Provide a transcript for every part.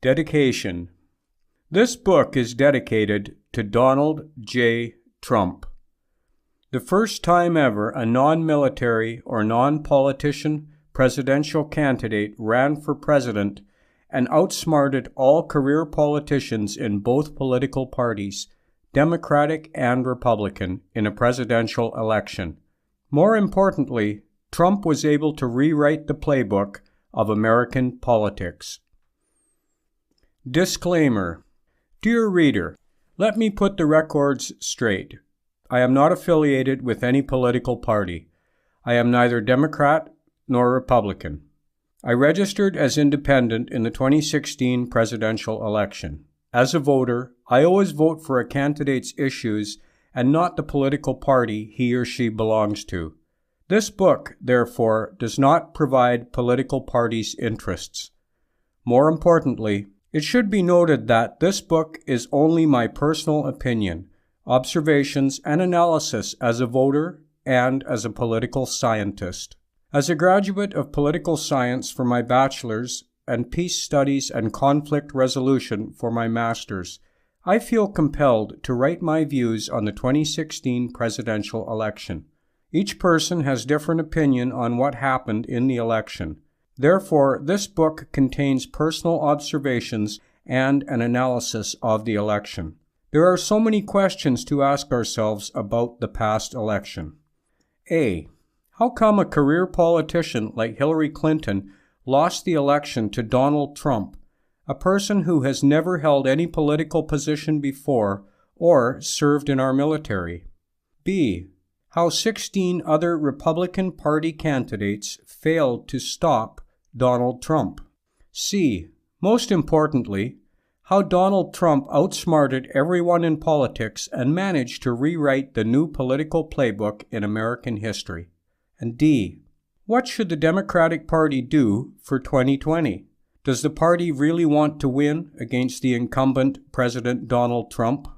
Dedication. This book is dedicated to Donald J. Trump. The first time ever a non-military or non-politician presidential candidate ran for president and outsmarted all career politicians in both political parties, Democratic and Republican, in a presidential election. More importantly, Trump was able to rewrite the playbook of American politics. Disclaimer. Dear reader, let me put the records straight. I am not affiliated with any political party. I am neither Democrat nor Republican. I registered as independent in the 2016 presidential election. As a voter, I always vote for a candidate's issues and not the political party he or she belongs to. This book, therefore, does not provide political parties' interests. More importantly, it should be noted that this book is only my personal opinion, observations, and analysis as a voter and as a political scientist. As a graduate of political science for my bachelor's and peace studies and conflict resolution for my master's, I feel compelled to write my views on the 2016 presidential election. Each person has different opinion on what happened in the election. Therefore, this book contains personal observations and an analysis of the election. There are so many questions to ask ourselves about the past election. A. How come a career politician like Hillary Clinton lost the election to Donald Trump, a person who has never held any political position before or served in our military? B. How 16 other Republican Party candidates failed to stop Donald Trump. C. Most importantly, how Donald Trump outsmarted everyone in politics and managed to rewrite the new political playbook in American history. And D. What should the Democratic Party do for 2020? Does the party really want to win against the incumbent President Donald Trump?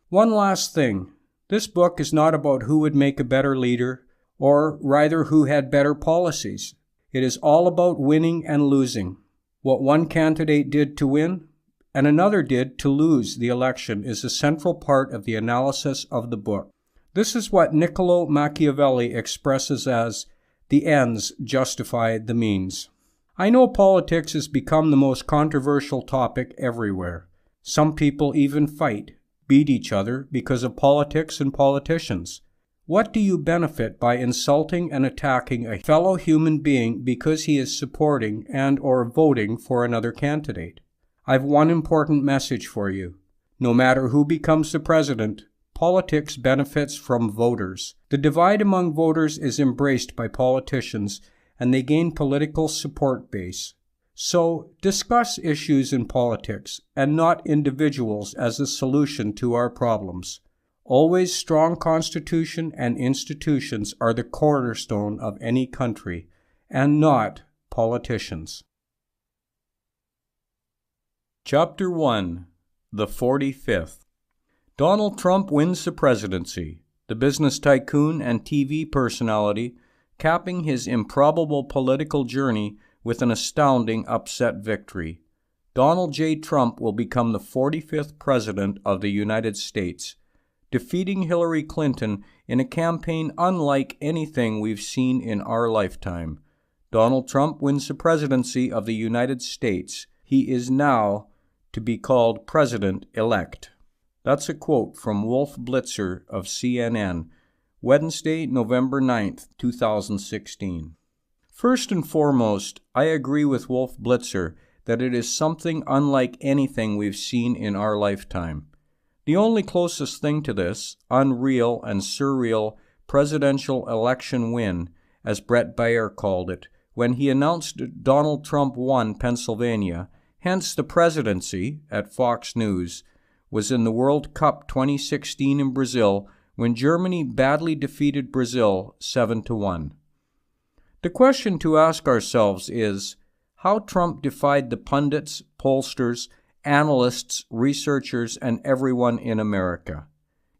One last thing. This book is not about who would make a better leader, or rather who had better policies. It is all about winning and losing. What one candidate did to win and another did to lose the election is a central part of the analysis of the book. This is what Niccolo Machiavelli expresses as the ends justify the means. I know politics has become the most controversial topic everywhere. Some people even fight, beat each other because of politics and politicians. What do you benefit by insulting and attacking a fellow human being because he is supporting and or voting for another candidate? I've one important message for you. No matter who becomes the president, politics benefits from voters. The divide among voters is embraced by politicians, and they gain political support base. So, discuss issues in politics, and not individuals as a solution to our problems. Always strong constitution and institutions are the cornerstone of any country, and not politicians. Chapter 1. The 45th. Donald Trump wins the presidency, the business tycoon and TV personality capping his improbable political journey with an astounding upset victory. Donald J. Trump will become the 45th President of the United States, defeating Hillary Clinton in a campaign unlike anything we've seen in our lifetime. Donald Trump wins the presidency of the United States. He is now to be called President-elect. That's a quote from Wolf Blitzer of CNN, Wednesday, November 9th, 2016. First and foremost, I agree with Wolf Blitzer that it is something unlike anything we've seen in our lifetime. The only closest thing to this, unreal and surreal presidential election win, as Bret Baier called it, when he announced Donald Trump won Pennsylvania, hence the presidency, at Fox News, was in the World Cup 2016 in Brazil when Germany badly defeated Brazil 7-1. The question to ask ourselves is how Trump defied the pundits, pollsters, analysts, researchers, and everyone in America.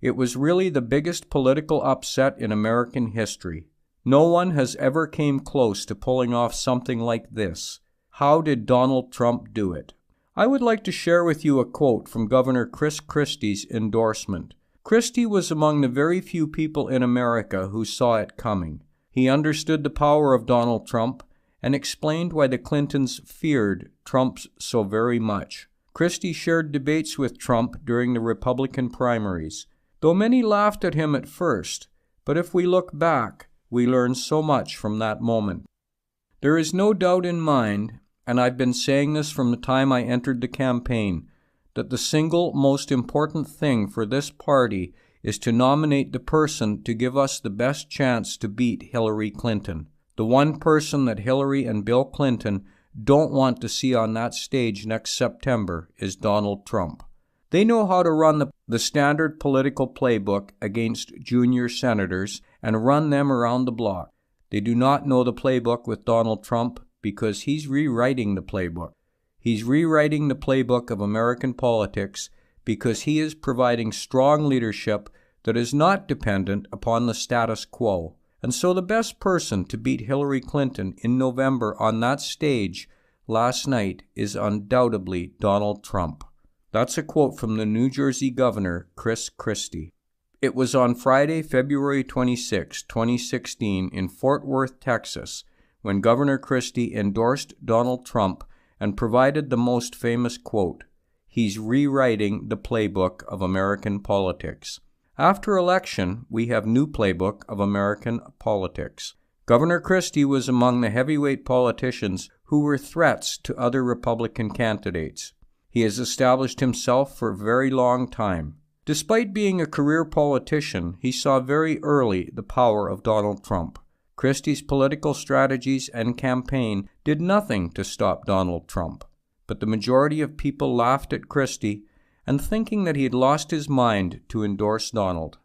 It was really the biggest political upset in American history. No one has ever came close to pulling off something like this. How did Donald Trump do it? I would like to share with you a quote from Governor Christie's endorsement. Christie was among the very few people in America who saw it coming. He understood the power of Donald Trump and explained why the Clintons feared Trump so very much. Christie shared debates with Trump during the Republican primaries. Though many laughed at him at first, but if we look back, we learn so much from that moment. There is no doubt in mind, and I've been saying this from the time I entered the campaign, that the single most important thing for this party is to nominate the person to give us the best chance to beat Hillary Clinton. The one person that Hillary and Bill Clinton don't want to see on that stage next September is Donald Trump. They know how to run the standard political playbook against junior senators and run them around the block. They do not know the playbook with Donald Trump because he's rewriting the playbook. He's rewriting the playbook of American politics because he is providing strong leadership that is not dependent upon the status quo. And so the best person to beat Hillary Clinton in November on that stage last night is undoubtedly Donald Trump. That's a quote from the New Jersey Governor, Christie. It was on Friday, February 26, 2016, in Fort Worth, Texas, when Governor Christie endorsed Donald Trump and provided the most famous quote, "He's rewriting the playbook of American politics." After election, we have new playbook of American politics. Governor Christie was among the heavyweight politicians who were threats to other Republican candidates. He has established himself for a very long time. Despite being a career politician, he saw very early the power of Donald Trump. Christie's political strategies and campaign did nothing to stop Donald Trump, but the majority of people laughed at Christie and thinking that he had lost his mind to endorse Donald.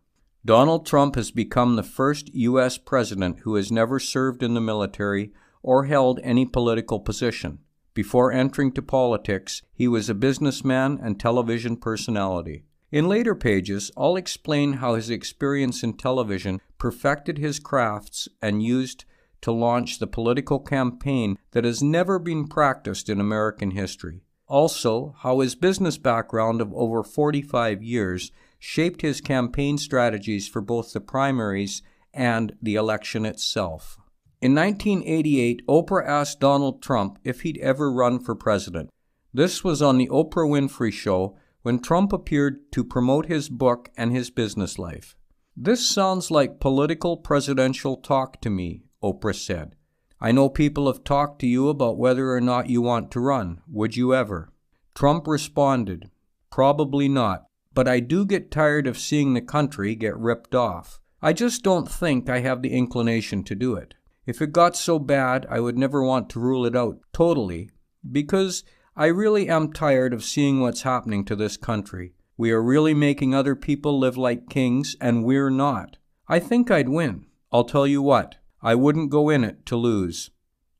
Donald Trump has become the first U.S. president who has never served in the military or held any political position. Before entering to politics, he was a businessman and television personality. In later pages, I'll explain how his experience in television perfected his crafts and used to launch the political campaign that has never been practiced in American history. Also, how his business background of over 45 years shaped his campaign strategies for both the primaries and the election itself. In 1988, Oprah asked Donald Trump if he'd ever run for president. This was on the Oprah Winfrey Show when Trump appeared to promote his book and his business life. "This sounds like political presidential talk to me," Oprah said. "I know people have talked to you about whether or not you want to run. Would you ever?" Trump responded, "Probably not, but I do get tired of seeing the country get ripped off. I just don't think I have the inclination to do it. If it got so bad, I would never want to rule it out totally, because I really am tired of seeing what's happening to this country. We are really making other people live like kings, and we're not. I think I'd win. I'll tell you what, I wouldn't go in it to lose."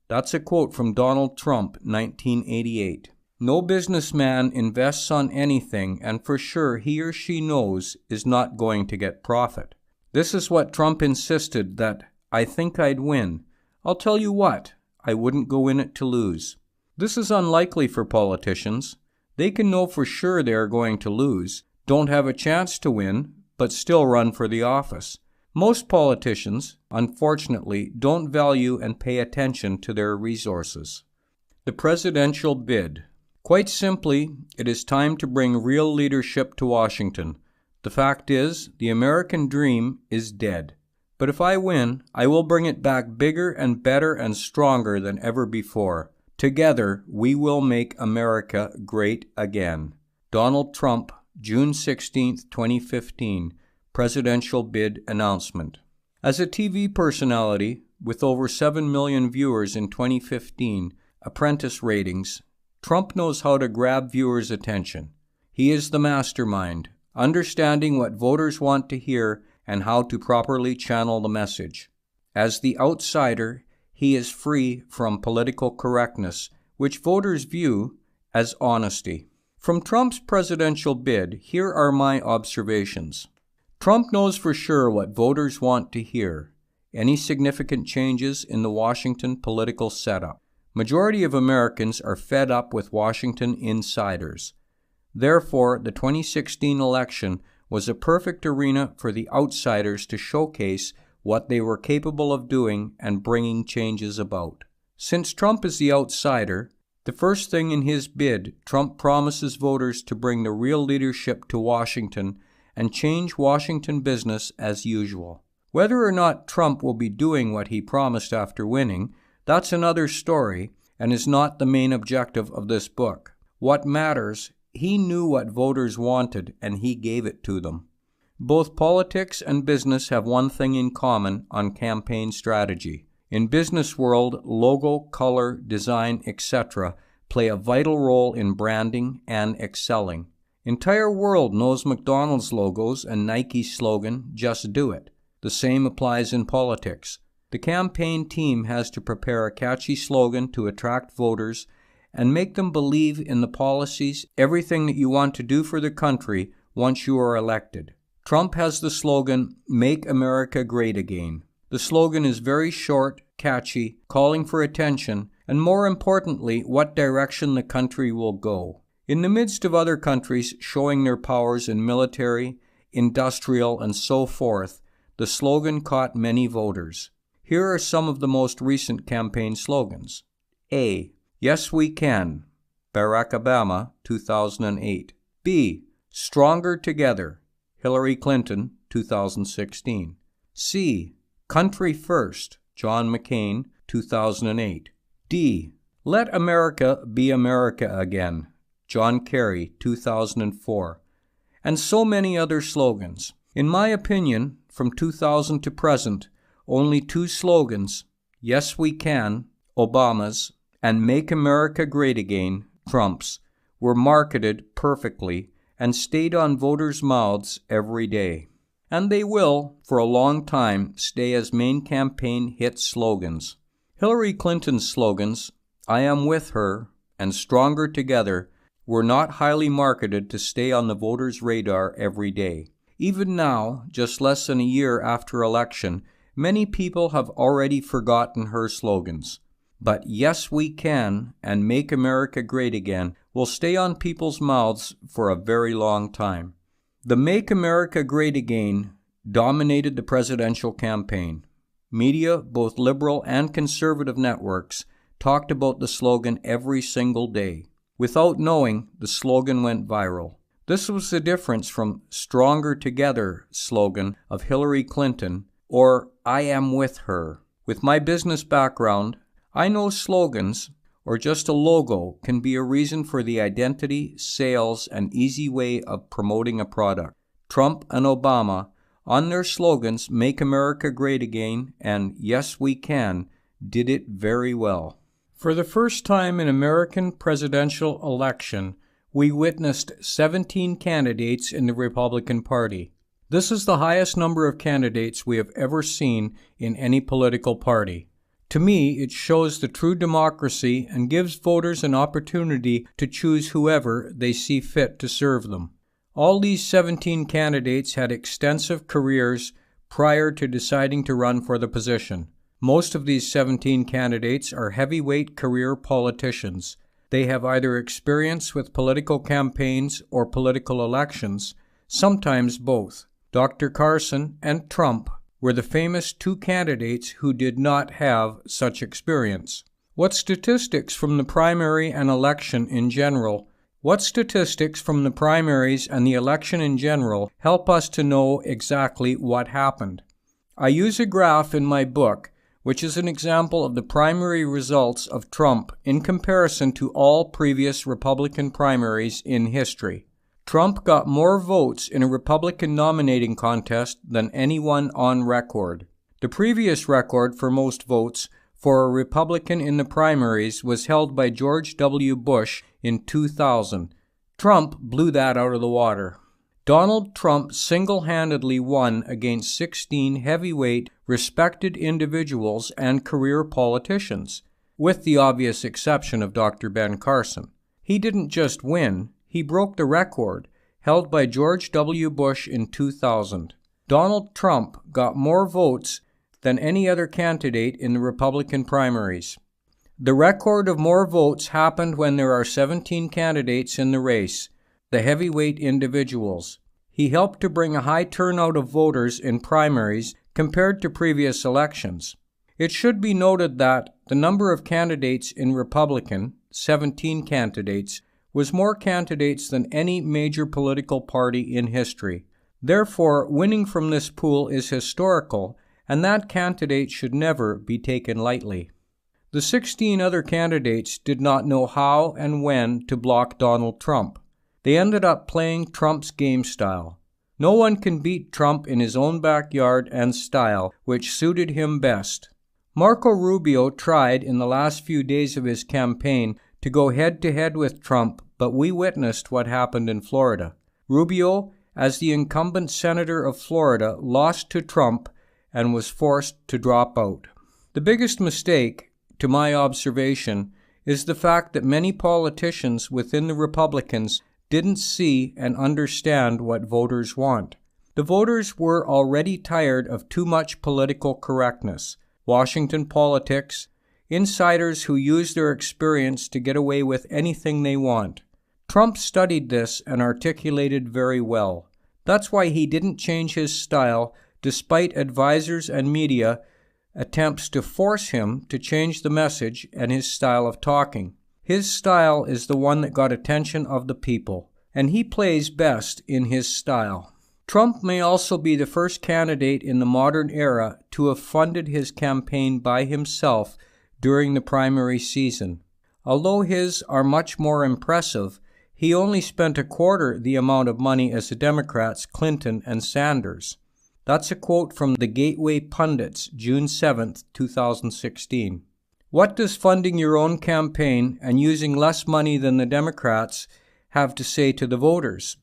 That's a quote from Donald Trump, 1988. No businessman invests on anything and for sure he or she knows is not going to get profit. This is what Trump insisted that, "I think I'd win. I'll tell you what, I wouldn't go in it to lose." This is unlikely for politicians. They can know for sure they are going to lose, don't have a chance to win, but still run for the office. Most politicians, unfortunately, don't value and pay attention to their resources. The presidential bid. Quite simply, it is time to bring real leadership to Washington. The fact is, the American dream is dead. But if I win, I will bring it back bigger and better and stronger than ever before. Together, we will make America great again. Donald Trump, June 16, 2015. Presidential bid announcement. As a TV personality with over 7 million viewers in 2015 Apprentice ratings, Trump knows how to grab viewers' attention. He is the mastermind, understanding what voters want to hear and how to properly channel the message. As the outsider, he is free from political correctness, which voters view as honesty. From Trump's presidential bid, here are my observations. Trump knows for sure what voters want to hear, any significant changes in the Washington political setup. Majority of Americans are fed up with Washington insiders. Therefore, the 2016 election was a perfect arena for the outsiders to showcase what they were capable of doing and bringing changes about. Since Trump is the outsider, the first thing in his bid, Trump promises voters to bring the real leadership to Washington and change Washington business as usual. Whether or not Trump will be doing what he promised after winning, that's another story and is not the main objective of this book. What matters, he knew what voters wanted and he gave it to them. Both politics and business have one thing in common on campaign strategy. In business world, logo, color, design, etc. play a vital role in branding and excelling. Entire world knows McDonald's logos and Nike's slogan, "Just do it." The same applies in politics. The campaign team has to prepare a catchy slogan to attract voters and make them believe in the policies, everything that you want to do for the country once you are elected. Trump has the slogan, "Make America Great Again." The slogan is very short, catchy, calling for attention, and more importantly, what direction the country will go. In the midst of other countries showing their powers in military, industrial, and so forth, the slogan caught many voters. Here are some of the most recent campaign slogans. A. Yes, we can. Barack Obama, 2008. B. Stronger Together. Hillary Clinton, 2016. C. Country First. John McCain, 2008. D. Let America be America again. John Kerry, 2004. And so many other slogans. In my opinion, from 2000 to present, only two slogans, Yes We Can, Obama's, and Make America Great Again, Trump's, were marketed perfectly and stayed on voters' mouths every day. And they will, for a long time, stay as main campaign hit slogans. Hillary Clinton's slogans, I Am With Her, and Stronger Together, were not highly marketed to stay on the voters' radar every day. Even now, just less than a year after election, many people have already forgotten her slogans. But Yes We Can and Make America Great Again will stay on people's mouths for a very long time. The Make America Great Again dominated the presidential campaign. Media, both liberal and conservative networks, talked about the slogan every single day. Without knowing, the slogan went viral. This was the difference from Stronger Together slogan of Hillary Clinton or I Am With Her. With my business background, I know slogans or just a logo can be a reason for the identity, sales, and easy way of promoting a product. Trump and Obama, on their slogans Make America Great Again and Yes We Can, did it very well. For the first time in American presidential election, we witnessed 17 candidates in the Republican Party. This is the highest number of candidates we have ever seen in any political party. To me, it shows the true democracy and gives voters an opportunity to choose whoever they see fit to serve them. All these 17 candidates had extensive careers prior to deciding to run for the position. Most of these 17 candidates are heavyweight career politicians. They have either experience with political campaigns or political elections, sometimes both. Dr. Carson and Trump were the famous two candidates who did not have such experience. What statistics from the primary and election in general help us to know exactly what happened? I use a graph in my book, which is an example of the primary results of Trump in comparison to all previous Republican primaries in history. Trump got more votes in a Republican nominating contest than anyone on record. The previous record for most votes for a Republican in the primaries was held by George W. Bush in 2000. Trump blew that out of the water. Donald Trump single-handedly won against 16 heavyweight, respected individuals and career politicians, with the obvious exception of Dr. Ben Carson. He didn't just win, he broke the record held by George W. Bush in 2000. Donald Trump got more votes than any other candidate in the Republican primaries. The record of more votes happened when there are 17 candidates in the race, the heavyweight individuals. He helped to bring a high turnout of voters in primaries compared to previous elections. It should be noted that the number of candidates in Republican, 17 candidates, was more candidates than any major political party in history. Therefore, winning from this pool is historical, and that candidate should never be taken lightly. The 16 other candidates did not know how and when to block Donald Trump. They ended up playing Trump's game style. No one can beat Trump in his own backyard and style, which suited him best. Marco Rubio tried in the last few days of his campaign to go head-to-head with Trump, but we witnessed what happened in Florida. Rubio, as the incumbent senator of Florida, lost to Trump and was forced to drop out. The biggest mistake, to my observation, is the fact that many politicians within the Republicans didn't see and understand what voters want. The voters were already tired of too much political correctness, Washington politics, insiders who use their experience to get away with anything they want. Trump studied this and articulated very well. That's why he didn't change his style despite advisors and media attempts to force him to change the message and his style of talking. His style is the one that got attention of the people, and he plays best in his style. Trump may also be the first candidate in the modern era to have funded his campaign by himself during the primary season. Although his are much more impressive, he only spent a quarter the amount of money as the Democrats, Clinton and Sanders. That's a quote from the Gateway Pundits, June 7, 2016. What does funding your own campaign and using less money than the Democrats have to say to the voters?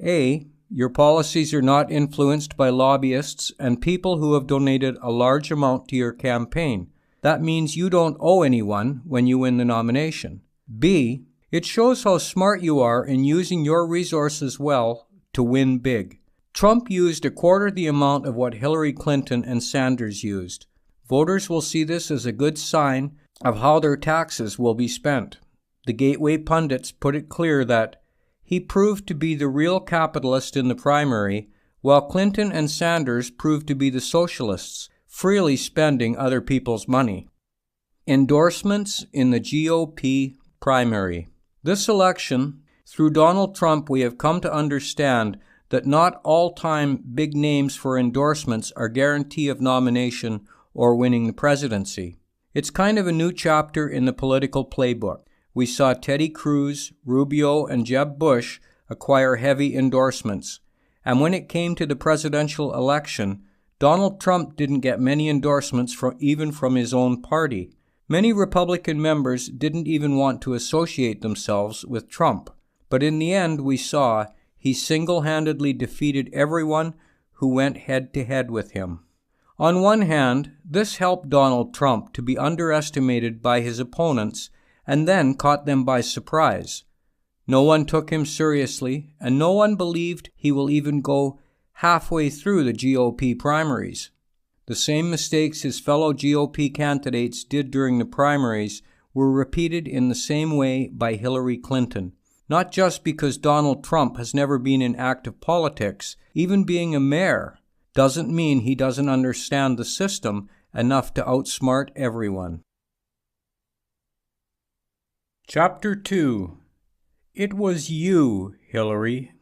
A. Your policies are not influenced by lobbyists and people who have donated a large amount to your campaign. That means you don't owe anyone when you win the nomination. B. It shows how smart you are in using your resources well to win big. Trump used a quarter the amount of what Hillary Clinton and Sanders used. Voters will see this as a good sign of how their taxes will be spent. The Gateway Pundits put it clear that he proved to be the real capitalist in the primary, while Clinton and Sanders proved to be the socialists, freely spending other people's money. Endorsements in the GOP primary. This election, through Donald Trump, we have come to understand that not all-time big names for endorsements are guarantee of nomination or winning the presidency. It's kind of a new chapter in the political playbook. We saw Teddy Cruz, Rubio, and Jeb Bush acquire heavy endorsements. And when it came to the presidential election, Donald Trump didn't get many endorsements even from his own party. Many Republican members didn't even want to associate themselves with Trump. But in the end, we saw he single-handedly defeated everyone who went head-to-head with him. On one hand, this helped Donald Trump to be underestimated by his opponents and then caught them by surprise. No one took him seriously, and no one believed he will even go halfway through the GOP primaries. The same mistakes his fellow GOP candidates did during the primaries were repeated in the same way by Hillary Clinton. Not just because Donald Trump has never been in active politics, even being a mayor doesn't mean he doesn't understand the system enough to outsmart everyone. Chapter 2. It was you, Hillary.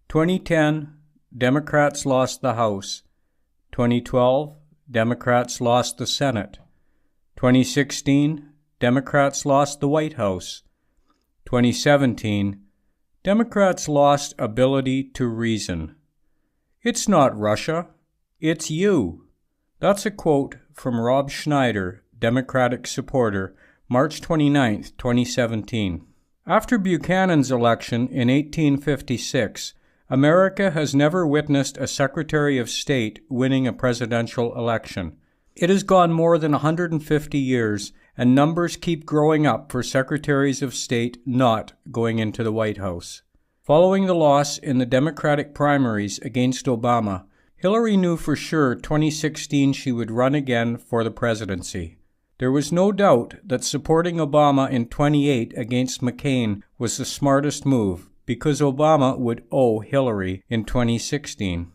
2010, Democrats lost the House. 2012, Democrats lost the Senate. 2016, Democrats lost the White House. 2017, Democrats lost ability to reason. It's not Russia, it's you. That's a quote from Rob Schneider, Democratic supporter, March 29, 2017. After Buchanan's election in 1856, America has never witnessed a Secretary of State winning a presidential election. It has gone more than 150 years, and numbers keep growing up for Secretaries of State not going into the White House. Following the loss in the Democratic primaries against Obama, Hillary knew for sure 2016 she would run again for the presidency. There was no doubt that supporting Obama in 28 against McCain was the smartest move, because Obama would owe Hillary in 2016.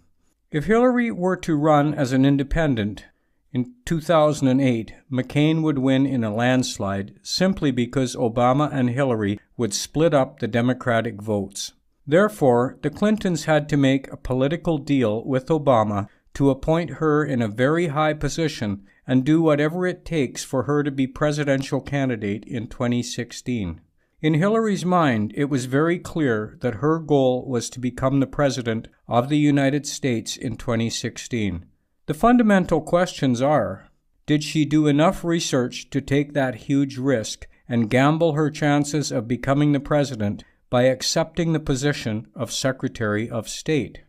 If Hillary were to run as an independent in 2008, McCain would win in a landslide simply because Obama and Hillary would split up the Democratic votes. Therefore, the Clintons had to make a political deal with Obama to appoint her in a very high position and do whatever it takes for her to be presidential candidate in 2016. In Hillary's mind, it was very clear that her goal was to become the President of the United States in 2016. The fundamental questions are, did she do enough research to take that huge risk and gamble her chances of becoming the President by accepting the position of Secretary of State?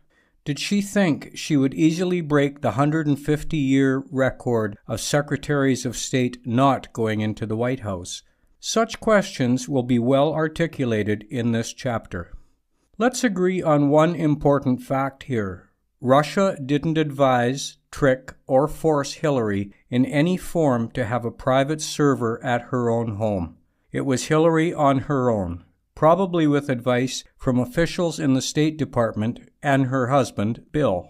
Did she think she would easily break the 150-year record of Secretaries of State not going into the White House? Such questions will be well articulated in this chapter. Let's agree on one important fact here. Russia didn't advise, trick, or force Hillary in any form to have a private server at her own home. It was Hillary on her own, probably with advice from officials in the State Department and her husband, Bill.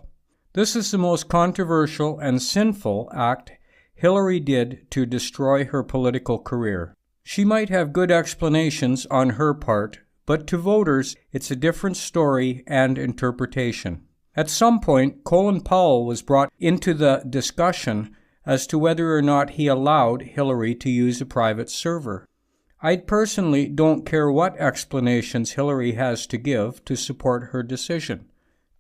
This is the most controversial and sinful act Hillary did to destroy her political career. She might have good explanations on her part, but to voters, it's a different story and interpretation. At some point, Colin Powell was brought into the discussion as to whether or not he allowed Hillary to use a private server. I personally don't care what explanations Hillary has to give to support her decision.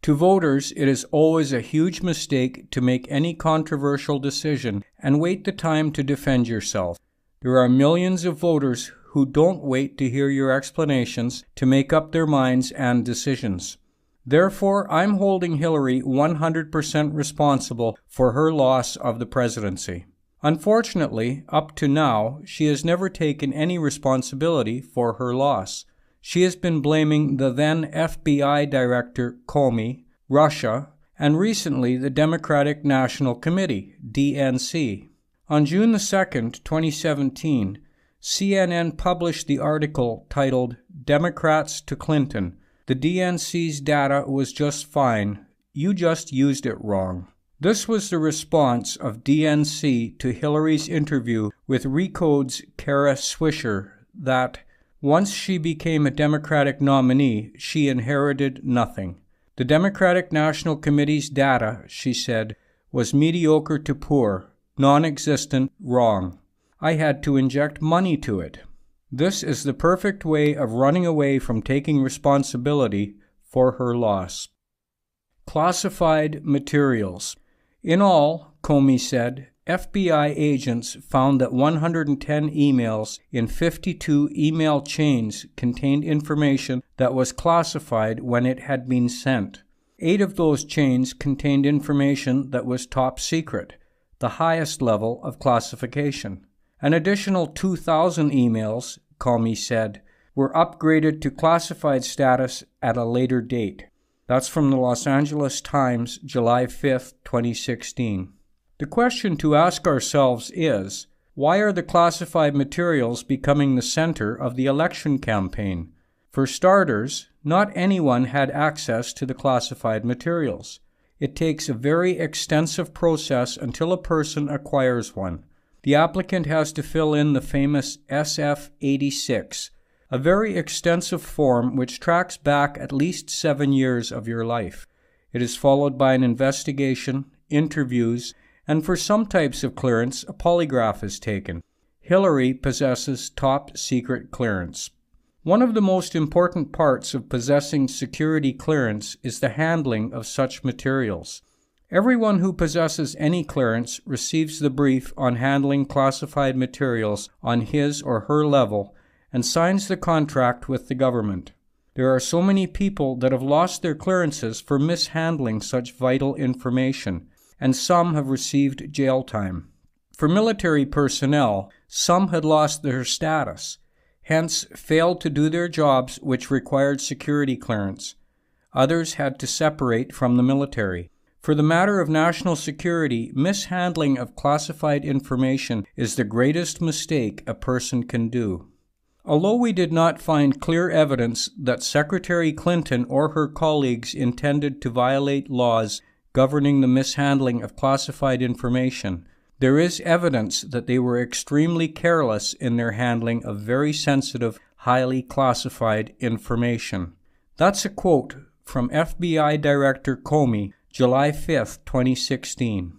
To voters, it is always a huge mistake to make any controversial decision and wait the time to defend yourself. There are millions of voters who don't wait to hear your explanations to make up their minds and decisions. Therefore, I'm holding Hillary 100% responsible for her loss of the presidency. Unfortunately, up to now, she has never taken any responsibility for her loss. She has been blaming the then FBI Director Comey, Russia, and recently the Democratic National Committee, DNC. On June 2, 2017, CNN published the article titled "Democrats to Clinton. The DNC's data was just fine. You just used it wrong." This was the response of DNC to Hillary's interview with Recode's Kara Swisher that, once she became a Democratic nominee, she inherited nothing. The Democratic National Committee's data, she said, was mediocre to poor, non-existent, wrong. I had to inject money to it. This is the perfect way of running away from taking responsibility for her loss. Classified materials. In all, Comey said, FBI agents found that 110 emails in 52 email chains contained information that was classified when it had been sent. 8 of those chains contained information that was top secret, the highest level of classification. An additional 2,000 emails, Comey said, were upgraded to classified status at a later date. That's from the Los Angeles Times, July 5, 2016. The question to ask ourselves is, why are the classified materials becoming the center of the election campaign? For starters, not anyone had access to the classified materials. It takes a very extensive process until a person acquires one. The applicant has to fill in the famous SF-86, a very extensive form which tracks back at least 7 years of your life. It is followed by an investigation, interviews, and for some types of clearance, a polygraph is taken. Hillary possesses top secret clearance. One of the most important parts of possessing security clearance is the handling of such materials. Everyone who possesses any clearance receives the brief on handling classified materials on his or her level and signs the contract with the government. There are so many people that have lost their clearances for mishandling such vital information, and some have received jail time. For military personnel, some had lost their status, hence failed to do their jobs which required security clearance. Others had to separate from the military. For the matter of national security, mishandling of classified information is the greatest mistake a person can do. Although we did not find clear evidence that Secretary Clinton or her colleagues intended to violate laws governing the mishandling of classified information, there is evidence that they were extremely careless in their handling of very sensitive, highly classified information. That's a quote from FBI Director Comey, July 5, 2016.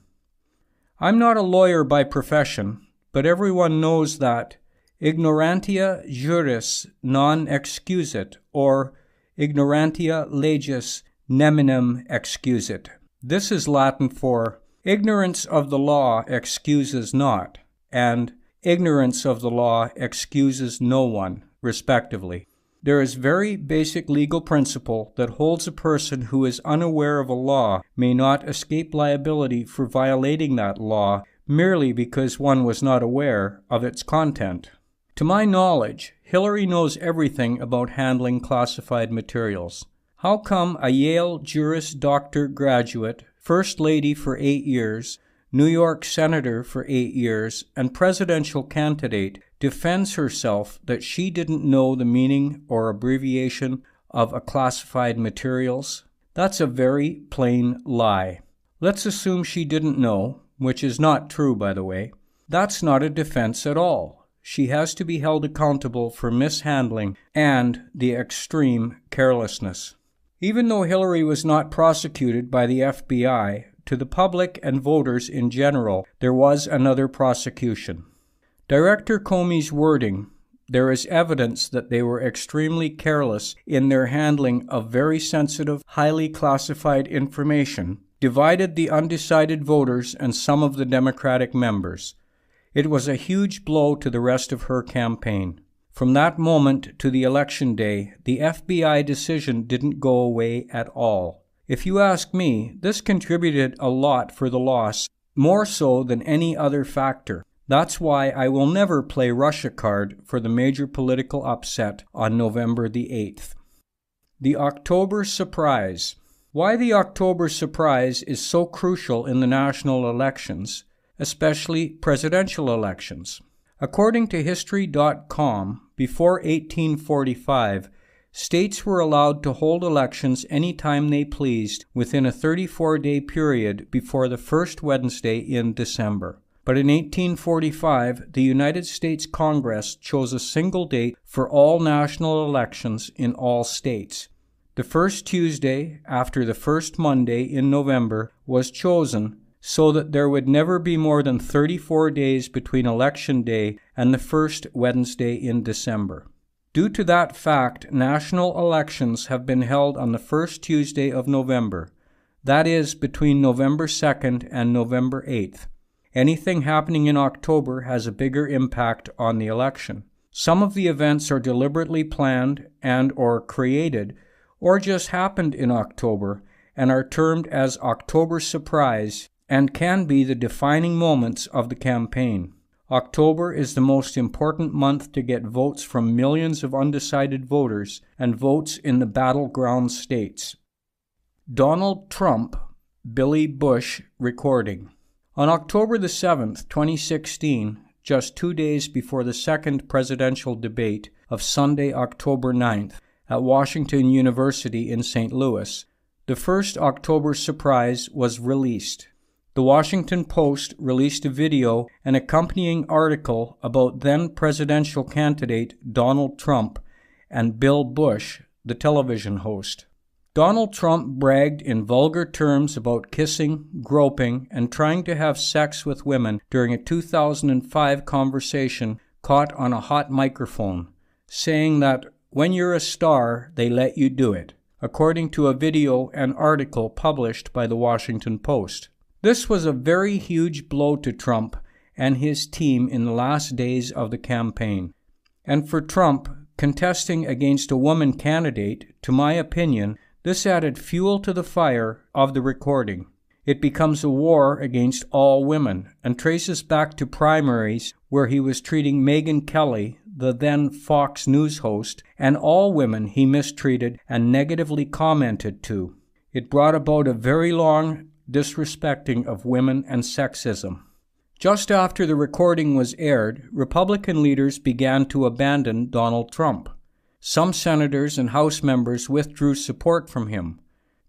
I'm not a lawyer by profession, but everyone knows that ignorantia juris non excusat, or ignorantia legis neminem excusat. This is Latin for ignorance of the law excuses not, and ignorance of the law excuses no one, respectively. There is very basic legal principle that holds a person who is unaware of a law may not escape liability for violating that law merely because one was not aware of its content. To my knowledge, Hillary knows everything about handling classified materials. How come a Yale Juris Doctor graduate, First Lady for 8 years, New York Senator for 8 years, and presidential candidate defends herself that she didn't know the meaning or abbreviation of a classified materials? That's a very plain lie. Let's assume she didn't know, which is not true, by the way. That's not a defense at all. She has to be held accountable for mishandling and the extreme carelessness. Even though Hillary was not prosecuted by the FBI, to the public and voters in general, there was another prosecution. Director Comey's wording, there is evidence that they were extremely careless in their handling of very sensitive, highly classified information, divided the undecided voters and some of the Democratic members. It was a huge blow to the rest of her campaign. From that moment to the election day, the FBI decision didn't go away at all. If you ask me, this contributed a lot for the loss, more so than any other factor. That's why I will never play Russia card for the major political upset on November the 8th. The October surprise. Why the October surprise is so crucial in the national elections, especially presidential elections. According to History.com, before 1845, states were allowed to hold elections any time they pleased within a 34-day period before the first Wednesday in December. But in 1845, the United States Congress chose a single date for all national elections in all states. The first Tuesday after the first Monday in November was chosen so that there would never be more than 34 days between Election Day and the first Wednesday in December. Due to that fact, national elections have been held on the first Tuesday of November, that is, between November 2nd and November 8th. Anything happening in October has a bigger impact on the election. Some of the events are deliberately planned and or created, or just happened in October, and are termed as October surprise, and can be the defining moments of the campaign. October is the most important month to get votes from millions of undecided voters and votes in the battleground states. Donald Trump, Billy Bush recording. On October the 7th, 2016, just 2 days before the second presidential debate of Sunday, October 9th, at Washington University in St. Louis, the first October surprise was released. The Washington Post released a video and accompanying article about then presidential candidate Donald Trump and Bill Bush, the television host. Donald Trump bragged in vulgar terms about kissing, groping, and trying to have sex with women during a 2005 conversation caught on a hot microphone, saying that when you're a star, they let you do it, according to a video and article published by the Washington Post. This was a very huge blow to Trump and his team in the last days of the campaign. And for Trump, contesting against a woman candidate, to my opinion, this added fuel to the fire of the recording. It becomes a war against all women and traces back to primaries where he was treating Megyn Kelly, the then Fox News host, and all women he mistreated and negatively commented to. It brought about a very long disrespecting of women and sexism. Just after the recording was aired, Republican leaders began to abandon Donald Trump. Some senators and House members withdrew support from him.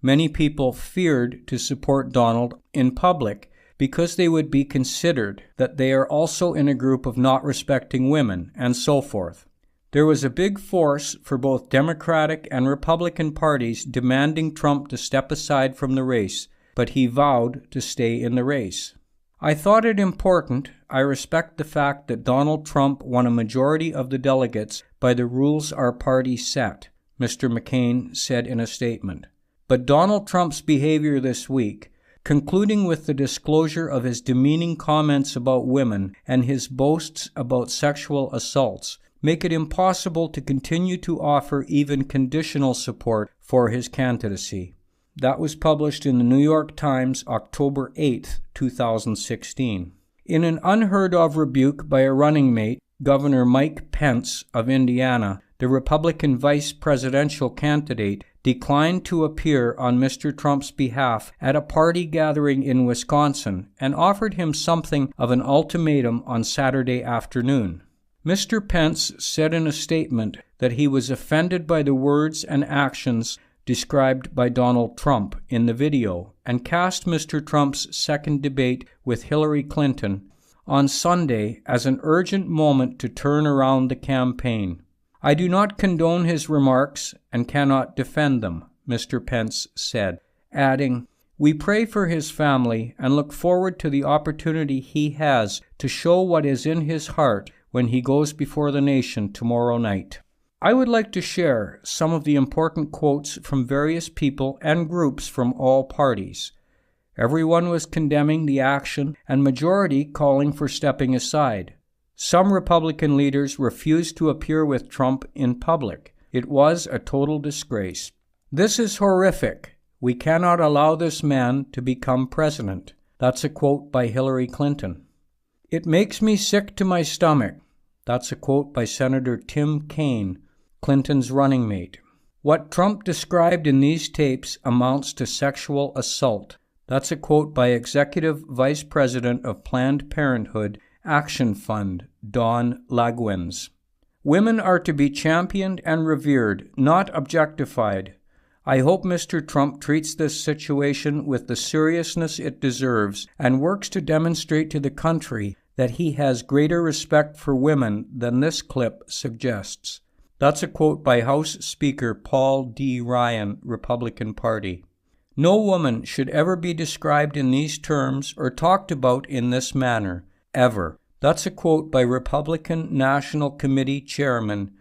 Many people feared to support Donald in public because they would be considered that they are also in a group of not respecting women, and so forth. There was a big force for both Democratic and Republican parties demanding Trump to step aside from the race, but he vowed to stay in the race. I thought it important. I respect the fact that Donald Trump won a majority of the delegates by the rules our party set, Mr. McCain said in a statement. But Donald Trump's behavior this week, concluding with the disclosure of his demeaning comments about women and his boasts about sexual assaults, make it impossible to continue to offer even conditional support for his candidacy. That was published in the New York Times, October 8, 2016. In an unheard-of rebuke by a running mate, Governor Mike Pence of Indiana, the Republican vice presidential candidate, declined to appear on Mr. Trump's behalf at a party gathering in Wisconsin and offered him something of an ultimatum on Saturday afternoon. Mr. Pence said in a statement that he was offended by the words and actions described by Donald Trump in the video and cast Mr. Trump's second debate with Hillary Clinton on Sunday as an urgent moment to turn around the campaign. I do not condone his remarks and cannot defend them, Mr. Pence said, adding, "We pray for his family and look forward to the opportunity he has to show what is in his heart when he goes before the nation tomorrow night." I would like to share some of the important quotes from various people and groups from all parties. Everyone was condemning the action and majority calling for stepping aside. Some Republican leaders refused to appear with Trump in public. It was a total disgrace. "This is horrific. We cannot allow this man to become president." That's a quote by Hillary Clinton. "It makes me sick to my stomach." That's a quote by Senator Tim Kaine, Clinton's running mate. "What Trump described in these tapes amounts to sexual assault." That's a quote by Executive Vice President of Planned Parenthood Action Fund, Don Lagwins. "Women are to be championed and revered, not objectified. I hope Mr. Trump treats this situation with the seriousness it deserves and works to demonstrate to the country that he has greater respect for women than this clip suggests." That's a quote by House Speaker Paul D. Ryan, Republican Party. "No woman should ever be described in these terms or talked about in this manner, ever." That's a quote by Republican National Committee Chairman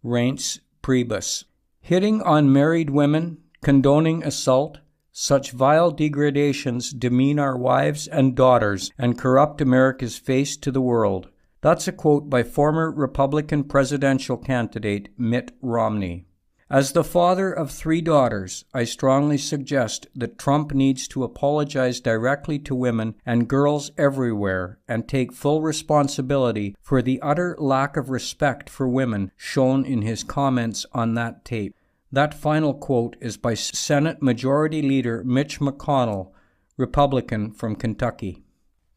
Reince Priebus. "Hitting on married women, condoning assault, such vile degradations demean our wives and daughters and corrupt America's face to the world." That's a quote by former Republican presidential candidate Mitt Romney. "As the father of 3 daughters, I strongly suggest that Trump needs to apologize directly to women and girls everywhere and take full responsibility for the utter lack of respect for women shown in his comments on that tape." That final quote is by Senate Majority Leader Mitch McConnell, Republican from Kentucky.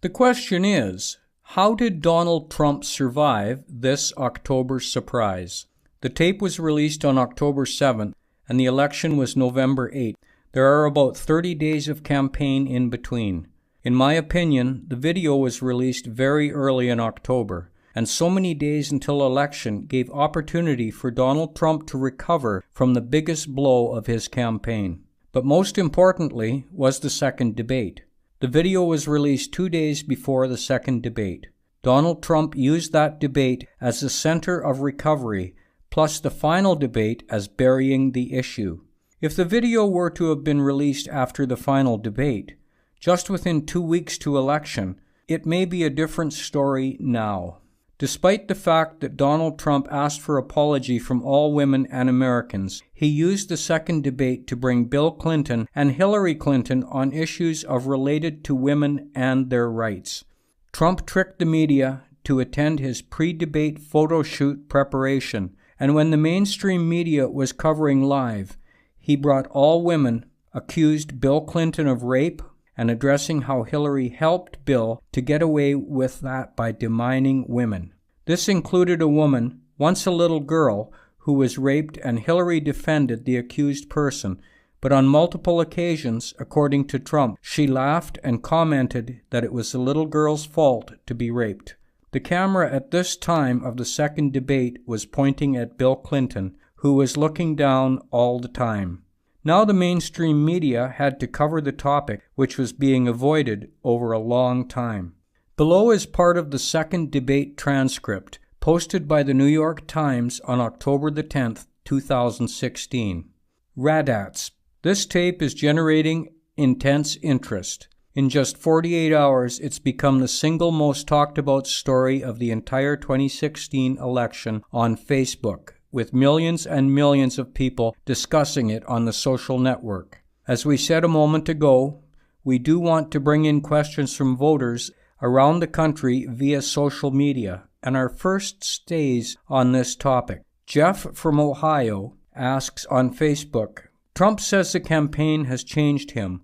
The question is, how did Donald Trump survive this October surprise? The tape was released on October 7th, and the election was November 8th. There are about 30 days of campaign in between. In my opinion, the video was released very early in October, and so many days until election gave opportunity for Donald Trump to recover from the biggest blow of his campaign. But most importantly was the second debate. The video was released 2 days before the second debate. Donald Trump used that debate as the center of recovery, plus the final debate as burying the issue. If the video were to have been released after the final debate, just within 2 weeks to election, it may be a different story now. Despite the fact that Donald Trump asked for apology from all women and Americans, he used the second debate to bring Bill Clinton and Hillary Clinton on issues related to women and their rights. Trump tricked the media to attend his pre-debate photo shoot preparation, and when the mainstream media was covering live, he brought all women, accused Bill Clinton of rape, and addressing how Hillary helped Bill to get away with that by demeaning women. This included a woman, once a little girl, who was raped, and Hillary defended the accused person, but on multiple occasions, according to Trump, she laughed and commented that it was the little girl's fault to be raped. The camera at this time of the second debate was pointing at Bill Clinton, who was looking down all the time. Now the mainstream media had to cover the topic, which was being avoided over a long time. Below is part of the second debate transcript, posted by the New York Times on October the 10th, 2016. Radats. This tape is generating intense interest. In just 48 hours, it's become the single most talked about story of the entire 2016 election on Facebook, with millions and millions of people discussing it on the social network. As we said a moment ago, we do want to bring in questions from voters around the country via social media, and our first stays on this topic. Jeff from Ohio asks on Facebook, Trump says the campaign has changed him.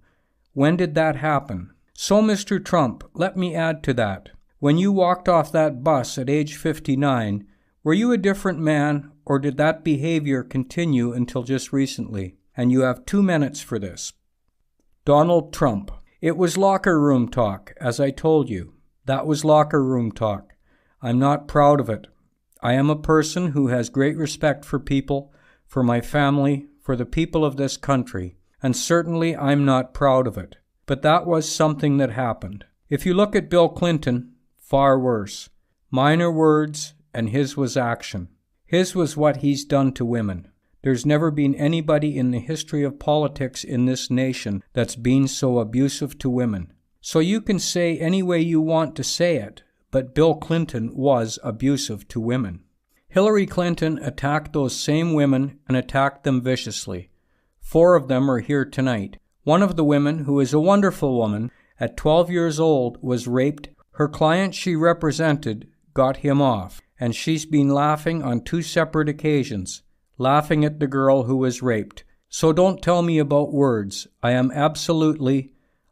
When did that happen? So, Mr. Trump, let me add to that. When you walked off that bus at age 59, were you a different man, or did that behavior continue until just recently? And you have 2 minutes for this. Donald Trump. It was locker room talk, as I told you. That was locker room talk. I'm not proud of it. I am a person who has great respect for people, for my family, for the people of this country, and certainly I'm not proud of it. But that was something that happened. If you look at Bill Clinton, far worse. Minor words, and his was action. His was what he's done to women. There's never been anybody in the history of politics in this nation that's been so abusive to women. So you can say any way you want to say it, but Bill Clinton was abusive to women. Hillary Clinton attacked those same women and attacked them viciously. 4 of them are here tonight. One of the women, who is a wonderful woman, at 12 years old, was raped. Her client she represented got him off, and she's been laughing on 2 separate occasions, laughing at the girl who was raped. So don't tell me about words. I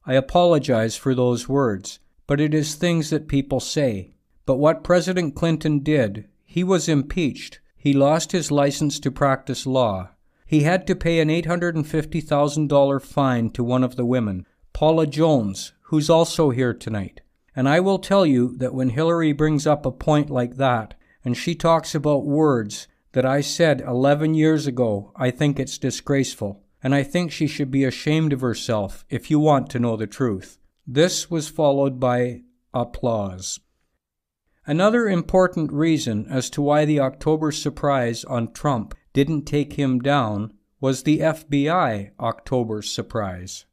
apologize for those words, but it is things that people say. But what President Clinton did, he was impeached. He lost his license to practice law. He had to pay an $850,000 fine to one of the women, Paula Jones, who's also here tonight. And I will tell you that when Hillary brings up a point like that, and she talks about words that I said 11 years ago, I think it's disgraceful. And I think she should be ashamed of herself, if you want to know the truth. This was followed by applause. Another important reason as to why the October surprise on Trump didn't take him down was the FBI October surprise.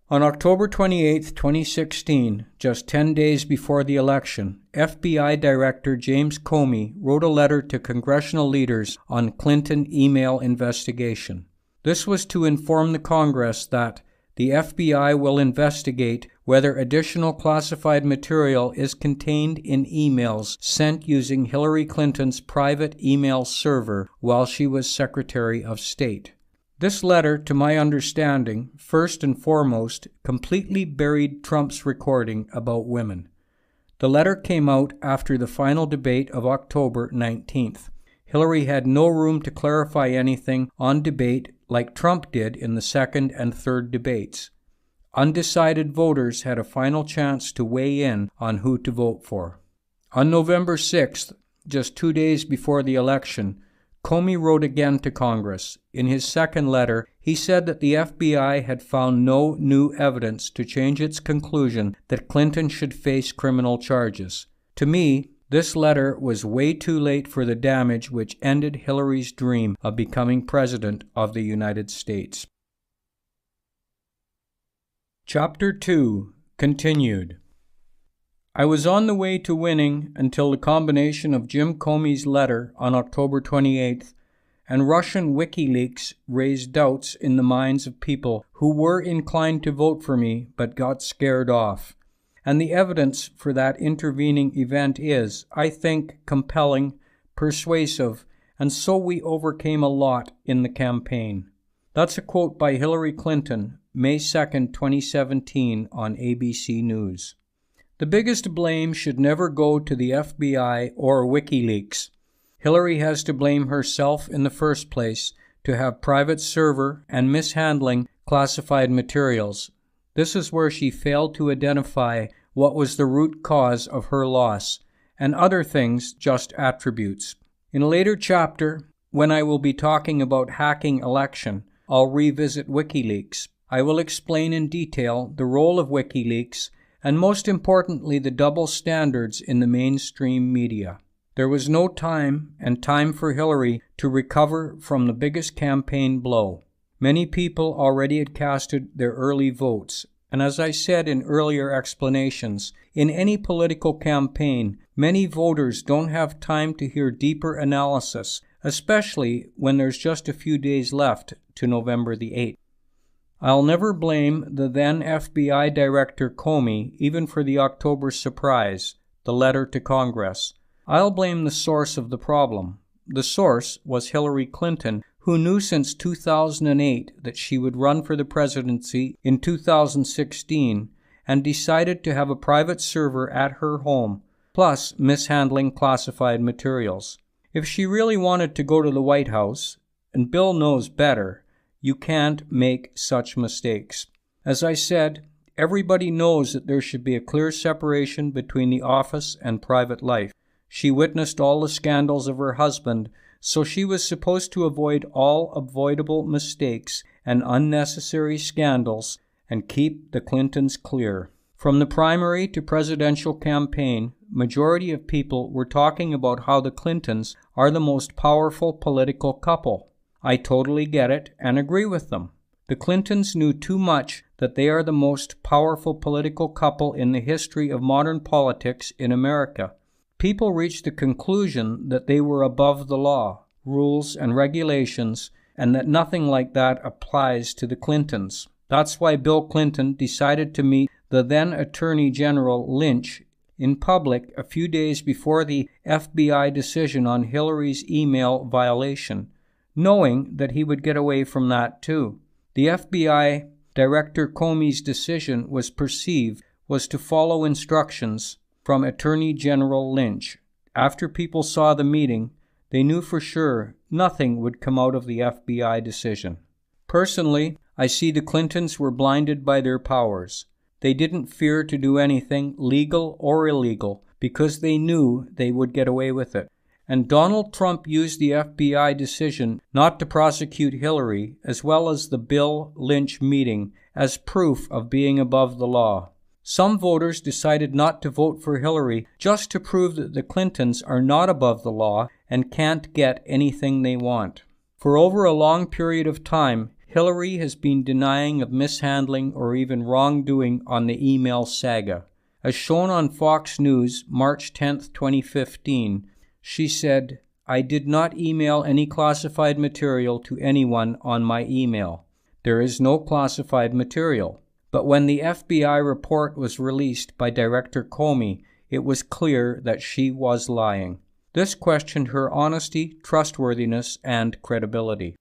On October 28, 2016, just 10 days before the election, FBI Director James Comey wrote a letter to congressional leaders on Clinton email investigation. This was to inform the Congress that the FBI will investigate whether additional classified material is contained in emails sent using Hillary Clinton's private email server while she was Secretary of State. This letter, to my understanding, first and foremost, completely buried Trump's recording about women. The letter came out after the final debate of October 19th. Hillary had no room to clarify anything on debate like Trump did in the second and third debates. Undecided voters had a final chance to weigh in on who to vote for. On November 6th, just 2 days before the election, Comey wrote again to Congress. In his second letter, he said that the FBI had found no new evidence to change its conclusion that Clinton should face criminal charges. To me, this letter was way too late for the damage which ended Hillary's dream of becoming President of the United States. Chapter 2. Continued. I was on the way to winning until the combination of Jim Comey's letter on October 28th and Russian WikiLeaks raised doubts in the minds of people who were inclined to vote for me but got scared off. And the evidence for that intervening event is, I think, compelling, persuasive, and so we overcame a lot in the campaign. That's a quote by Hillary Clinton, May 2, 2017, on ABC News. The biggest blame should never go to the FBI or WikiLeaks. Hillary has to blame herself in the first place to have private server and mishandling classified materials. This is where she failed to identify what was the root cause of her loss, and other things just attributes. In a later chapter, when I will be talking about hacking election, I'll revisit WikiLeaks. I will explain in detail the role of WikiLeaks and most importantly the double standards in the mainstream media. There was no time for Hillary to recover from the biggest campaign blow. Many people already had casted their early votes, and as I said in earlier explanations, in any political campaign, many voters don't have time to hear deeper analysis, especially when there's just a few days left to November the 8th. I'll never blame the then FBI Director Comey even for the October surprise, the letter to Congress. I'll blame the source of the problem. The source was Hillary Clinton, who knew since 2008 that she would run for the presidency in 2016 and decided to have a private server at her home, plus mishandling classified materials. If she really wanted to go to the White House, and Bill knows better, you can't make such mistakes. As I said, everybody knows that there should be a clear separation between the office and private life. She witnessed all the scandals of her husband, so she was supposed to avoid all avoidable mistakes and unnecessary scandals and keep the Clintons clear. From the primary to presidential campaign, majority of people were talking about how the Clintons are the most powerful political couple. I totally get it and agree with them. The Clintons knew too much that they are the most powerful political couple in the history of modern politics in America. People reached the conclusion that they were above the law, rules, and regulations, and that nothing like that applies to the Clintons. That's why Bill Clinton decided to meet the then Attorney General Lynch in public a few days before the FBI decision on Hillary's email violation, knowing that he would get away from that too. The FBI Director Comey's decision was to follow instructions from Attorney General Lynch. After people saw the meeting, they knew for sure nothing would come out of the FBI decision. Personally, I see the Clintons were blinded by their powers. They didn't fear to do anything, legal or illegal, because they knew they would get away with it. And Donald Trump used the FBI decision not to prosecute Hillary, as well as the Bill Lynch meeting, as proof of being above the law. Some voters decided not to vote for Hillary just to prove that the Clintons are not above the law and can't get anything they want. For over a long period of time, Hillary has been denying of mishandling or even wrongdoing on the email saga. As shown on Fox News, March 10, 2015, she said, "I did not email any classified material to anyone on my email. There is no classified material." But when the FBI report was released by Director Comey, it was clear that she was lying. This questioned her honesty, trustworthiness, and credibility.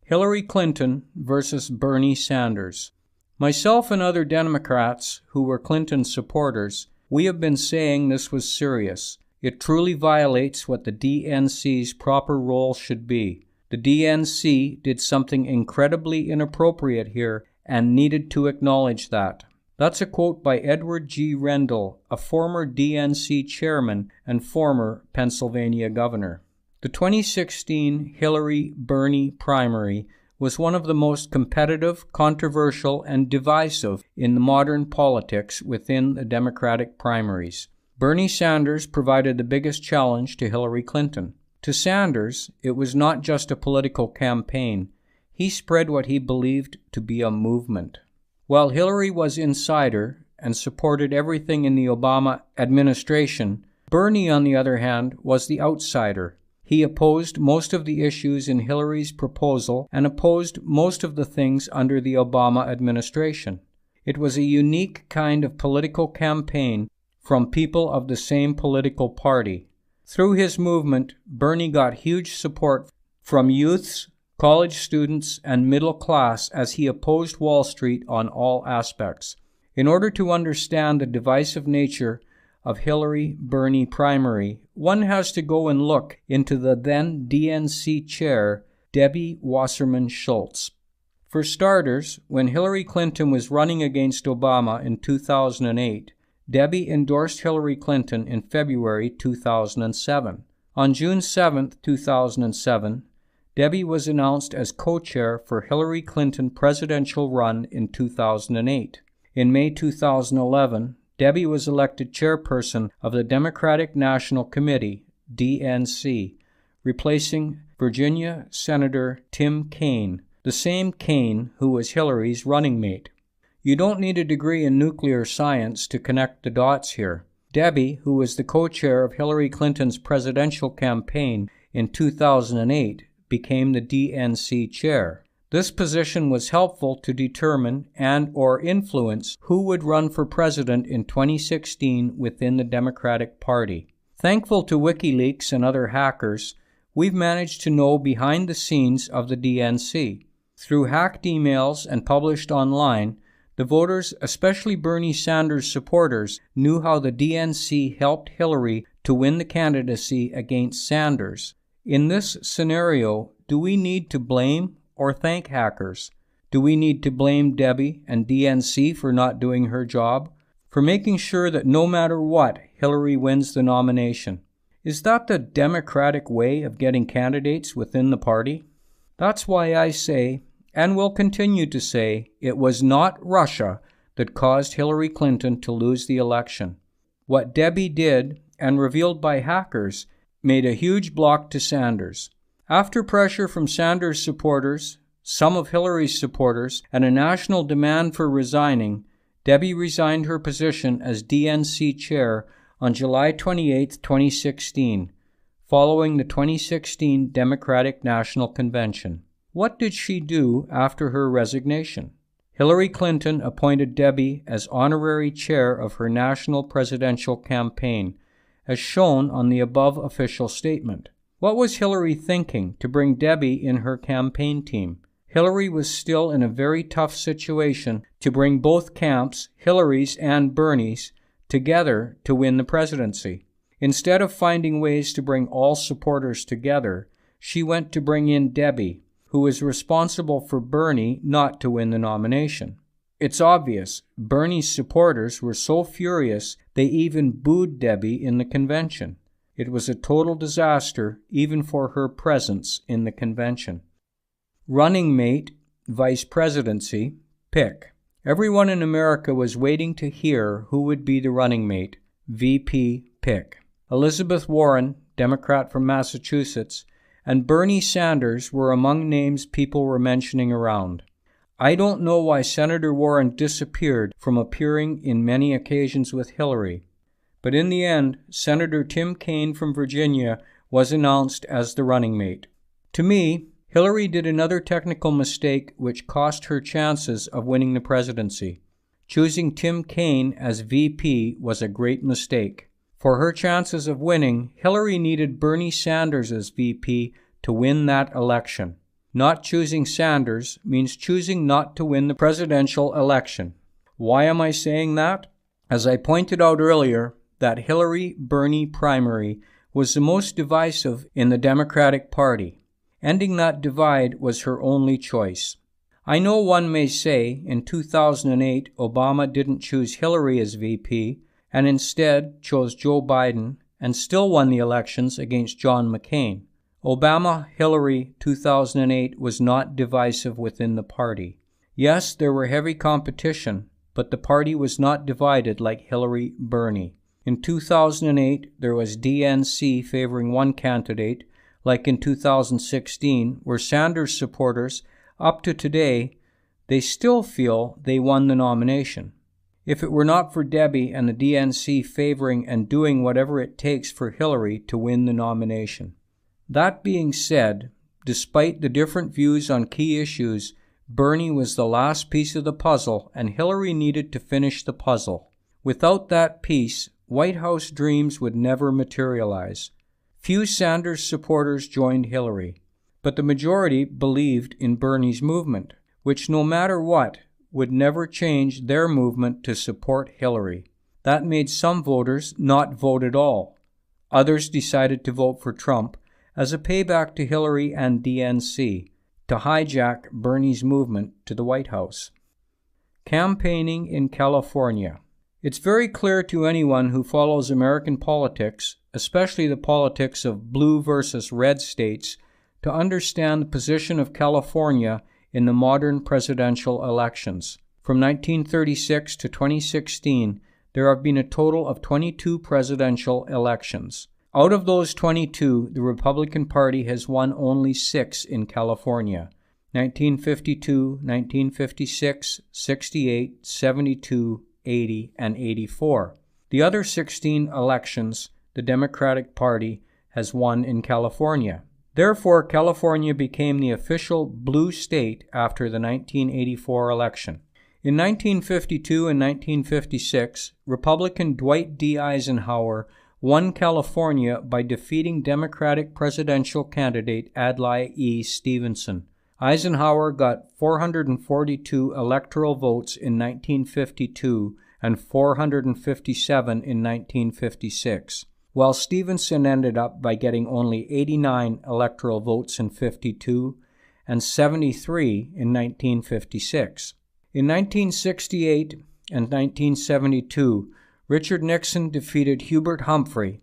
Hillary Clinton versus Bernie Sanders. Myself and other Democrats who were Clinton supporters, we have been saying this was serious. It truly violates what the DNC's proper role should be. The DNC did something incredibly inappropriate here and needed to acknowledge that. That's a quote by Edward G. Rendell, a former DNC chairman and former Pennsylvania governor. The 2016 Hillary-Bernie primary was one of the most competitive, controversial, and divisive in modern politics within the Democratic primaries. Bernie Sanders provided the biggest challenge to Hillary Clinton. To Sanders, it was not just a political campaign. He spread what he believed to be a movement. While Hillary was insider and supported everything in the Obama administration, Bernie, on the other hand, was the outsider. He opposed most of the issues in Hillary's proposal and opposed most of the things under the Obama administration. It was a unique kind of political campaign from people of the same political party. Through his movement, Bernie got huge support from youths, college students, and middle class as he opposed Wall Street on all aspects. In order to understand the divisive nature of Hillary-Bernie primary, one has to go and look into the then DNC chair, Debbie Wasserman Schultz. For starters, when Hillary Clinton was running against Obama in 2008, Debbie endorsed Hillary Clinton in February 2007. On June 7, 2007, Debbie was announced as co-chair for Hillary Clinton presidential run in 2008. In May 2011, Debbie was elected chairperson of the Democratic National Committee, DNC, replacing Virginia Senator Tim Kaine, the same Kaine who was Hillary's running mate. You don't need a degree in nuclear science to connect the dots here. Debbie, who was the co-chair of Hillary Clinton's presidential campaign in 2008, became the DNC chair. This position was helpful to determine and/or influence who would run for president in 2016 within the Democratic Party. Thankful to WikiLeaks and other hackers, we've managed to know behind the scenes of the DNC. Through hacked emails and published online, the voters, especially Bernie Sanders supporters, knew how the DNC helped Hillary to win the candidacy against Sanders. In this scenario, do we need to blame or thank hackers? Do we need to blame Debbie and DNC for not doing her job? For making sure that no matter what, Hillary wins the nomination? Is that the Democratic way of getting candidates within the party? That's why I say, and will continue to say, it was not Russia that caused Hillary Clinton to lose the election. What Debbie did, and revealed by hackers, made a huge block to Sanders. After pressure from Sanders supporters, some of Hillary's supporters, and a national demand for resigning, Debbie resigned her position as DNC chair on July 28, 2016, following the 2016 Democratic National Convention. What did she do after her resignation? Hillary Clinton appointed Debbie as honorary chair of her national presidential campaign, as shown on the above official statement. What was Hillary thinking to bring Debbie in her campaign team? Hillary was still in a very tough situation to bring both camps, Hillary's and Bernie's, together to win the presidency. Instead of finding ways to bring all supporters together, she went to bring in Debbie, who was responsible for Bernie not to win the nomination. It's obvious, Bernie's supporters were so furious they even booed Debbie in the convention. It was a total disaster, even for her presence in the convention. Running mate, vice presidency, pick. Everyone in America was waiting to hear who would be the running mate, VP pick. Elizabeth Warren, Democrat from Massachusetts, and Bernie Sanders were among names people were mentioning around. I don't know why Senator Warren disappeared from appearing in many occasions with Hillary, but in the end, Senator Tim Kaine from Virginia was announced as the running mate. To me, Hillary did another technical mistake which cost her chances of winning the presidency. Choosing Tim Kaine as VP was a great mistake. For her chances of winning, Hillary needed Bernie Sanders as VP to win that election. Not choosing Sanders means choosing not to win the presidential election. Why am I saying that? As I pointed out earlier, that Hillary-Bernie primary was the most divisive in the Democratic Party. Ending that divide was her only choice. I know one may say in 2008 Obama didn't choose Hillary as VP and instead chose Joe Biden and still won the elections against John McCain. Obama-Hillary 2008 was not divisive within the party. Yes, there were heavy competition, but the party was not divided like Hillary-Bernie. In 2008, there was DNC favoring one candidate, like in 2016, where Sanders supporters, up to today, they still feel they won the nomination. If it were not for Debbie and the DNC favoring and doing whatever it takes for Hillary to win the nomination. That being said, despite the different views on key issues, Bernie was the last piece of the puzzle and Hillary needed to finish the puzzle. Without that piece, White House dreams would never materialize. Few Sanders supporters joined Hillary. but the majority believed in Bernie's movement, which no matter what would never change their movement to support Hillary. That made some voters not vote at all. Others decided to vote for Trump as a payback to Hillary and DNC to hijack Bernie's movement to the White House. Campaigning in California. It's very clear to anyone who follows American politics, especially the politics of blue versus red states, to understand the position of California in the modern presidential elections. From 1936 to 2016, there have been a total of 22 presidential elections. Out of those 22, the Republican Party has won only 6 in California: 1952, 1956, 68, 72, 80, and 84. The other 16 elections, the Democratic Party has won in California. Therefore, California became the official blue state after the 1984 election. In 1952 and 1956, Republican Dwight D. Eisenhower won California by defeating Democratic presidential candidate Adlai E. Stevenson. Eisenhower got 442 electoral votes in 1952 and 457 in 1956, while Stevenson ended up by getting only 89 electoral votes in 52 and 73 in 1956. In 1968 and 1972, Richard Nixon defeated Hubert Humphrey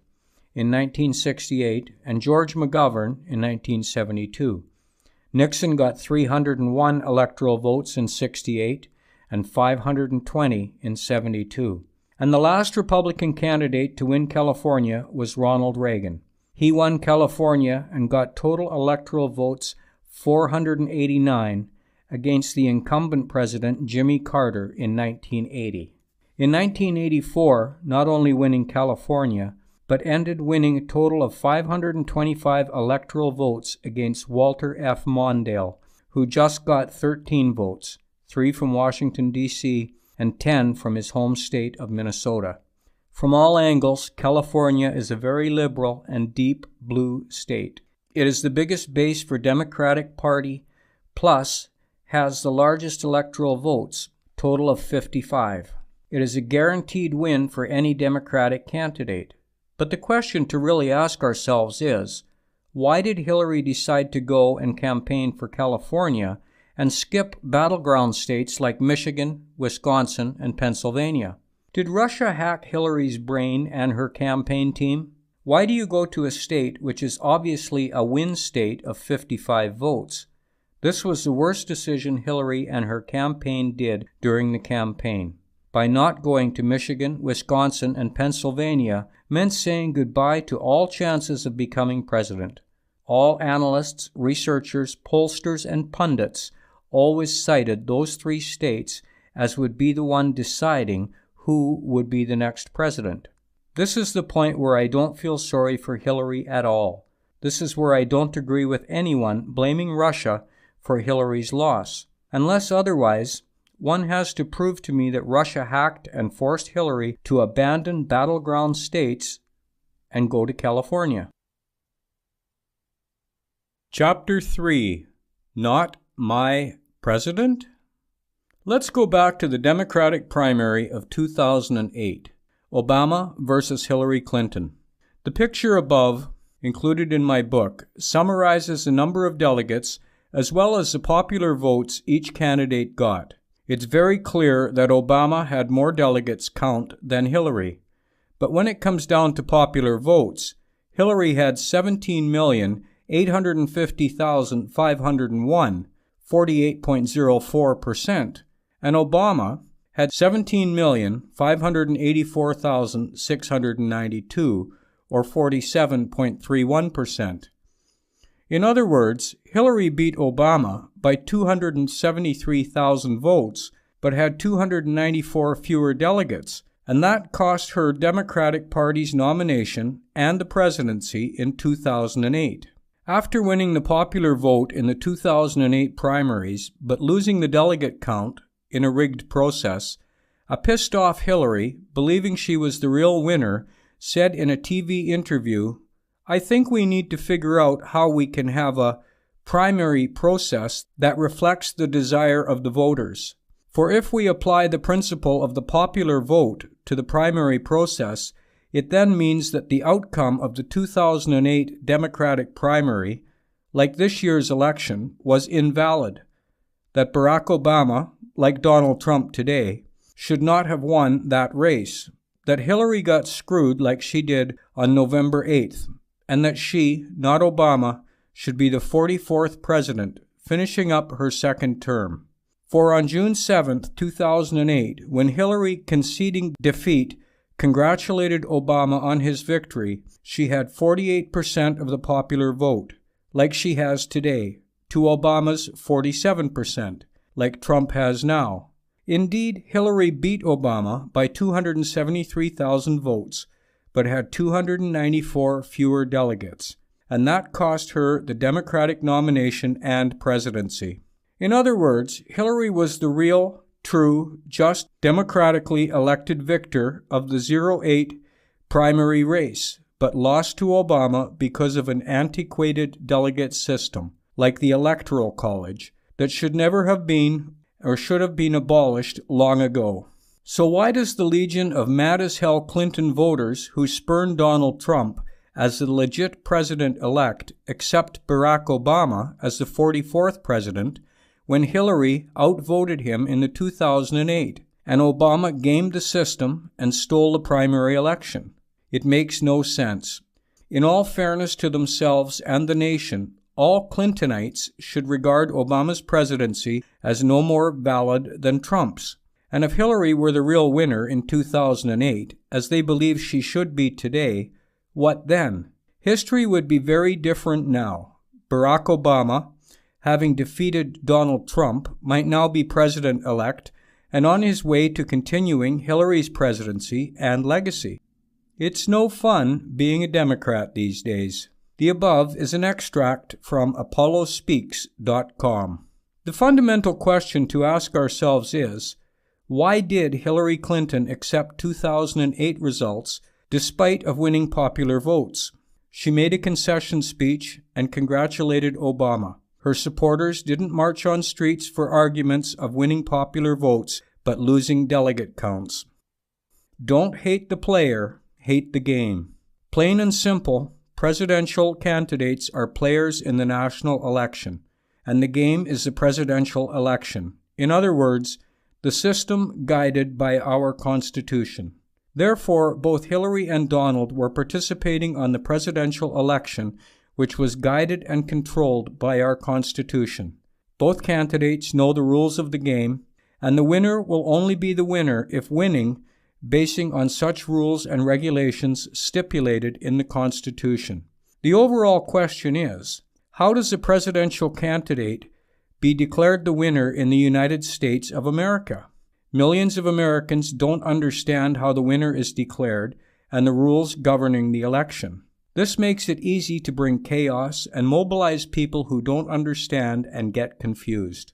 in 1968 and George McGovern in 1972. Nixon got 301 electoral votes in 68 and 520 in 72. And the last Republican candidate to win California was Ronald Reagan. He won California and got total electoral votes 489 against the incumbent president Jimmy Carter in 1980. In 1984, not only winning California, but ended winning a total of 525 electoral votes against Walter F. Mondale, who just got 13 votes, 3 from Washington, D.C., and 10 from his home state of Minnesota. From all angles, California is a very liberal and deep blue state. It is the biggest base for Democratic Party, plus has the largest electoral votes, total of 55. It is a guaranteed win for any Democratic candidate. But the question to really ask ourselves is, why did Hillary decide to go and campaign for California and skip battleground states like Michigan, Wisconsin, and Pennsylvania? Did Russia hack Hillary's brain and her campaign team? Why do you go to a state which is obviously a win state of 55 votes? This was the worst decision Hillary and her campaign did during the campaign. By not going to Michigan, Wisconsin, and Pennsylvania meant saying goodbye to all chances of becoming president. All analysts, researchers, pollsters, and pundits always cited those 3 states as would be the one deciding who would be the next president. This is the point where I don't feel sorry for Hillary at all. This is where I don't agree with anyone blaming Russia for Hillary's loss. Unless otherwise, one has to prove to me that Russia hacked and forced Hillary to abandon battleground states and go to California. Chapter 3. Not My President? Let's go back to the Democratic primary of 2008. Obama versus Hillary Clinton. The picture above, included in my book, summarizes the number of delegates as well as the popular votes each candidate got. It's very clear that Obama had more delegates count than Hillary. But when it comes down to popular votes, Hillary had 17,850,501, 48.04%, and Obama had 17,584,692, or 47.31%. In other words, Hillary beat Obama by 273,000 votes, but had 294 fewer delegates, and that cost her Democratic Party's nomination and the presidency in 2008. After winning the popular vote in the 2008 primaries, but losing the delegate count in a rigged process, a pissed-off Hillary, believing she was the real winner, said in a TV interview, "I think we need to figure out how we can have a primary process that reflects the desire of the voters. For if we apply the principle of the popular vote to the primary process, it then means that the outcome of the 2008 Democratic primary, like this year's election, was invalid, that Barack Obama, like Donald Trump today, should not have won that race, that Hillary got screwed like she did on November 8th, and that she, not Obama, should be the 44th president, finishing up her second term. For on June 7, 2008, when Hillary, conceding defeat, congratulated Obama on his victory, she had 48% of the popular vote, like she has today, to Obama's 47%, like Trump has now. Indeed, Hillary beat Obama by 273,000 votes, but had 294 fewer delegates, and that cost her the Democratic nomination and presidency. In other words, Hillary was the real, true, just, democratically elected victor of the 08 primary race, but lost to Obama because of an antiquated delegate system, like the Electoral College, that should never have been or should have been abolished long ago. So why does the legion of mad-as-hell Clinton voters who spurn Donald Trump as the legit president-elect accept Barack Obama as the 44th president when Hillary outvoted him in the 2008, and Obama gamed the system and stole the primary election? It makes no sense. In all fairness to themselves and the nation, all Clintonites should regard Obama's presidency as no more valid than Trump's. And if Hillary were the real winner in 2008, as they believe she should be today, what then? History would be very different now. Barack Obama, having defeated Donald Trump, might now be president-elect and on his way to continuing Hillary's presidency and legacy. It's no fun being a Democrat these days. The above is an extract from ApolloSpeaks.com. The fundamental question to ask ourselves is, why did Hillary Clinton accept 2008 results despite of winning popular votes? She made a concession speech and congratulated Obama. Her supporters didn't march on streets for arguments of winning popular votes, but losing delegate counts. Don't hate the player, hate the game. Plain and simple, presidential candidates are players in the national election, and the game is the presidential election. In other words, the system guided by our Constitution. Therefore, both Hillary and Donald were participating on the presidential election, which was guided and controlled by our Constitution. Both candidates know the rules of the game, and the winner will only be the winner if winning, basing on such rules and regulations stipulated in the Constitution. The overall question is, how does a presidential candidate be declared the winner in the United States of America? Millions of Americans don't understand how the winner is declared and the rules governing the election. This makes it easy to bring chaos and mobilize people who don't understand and get confused.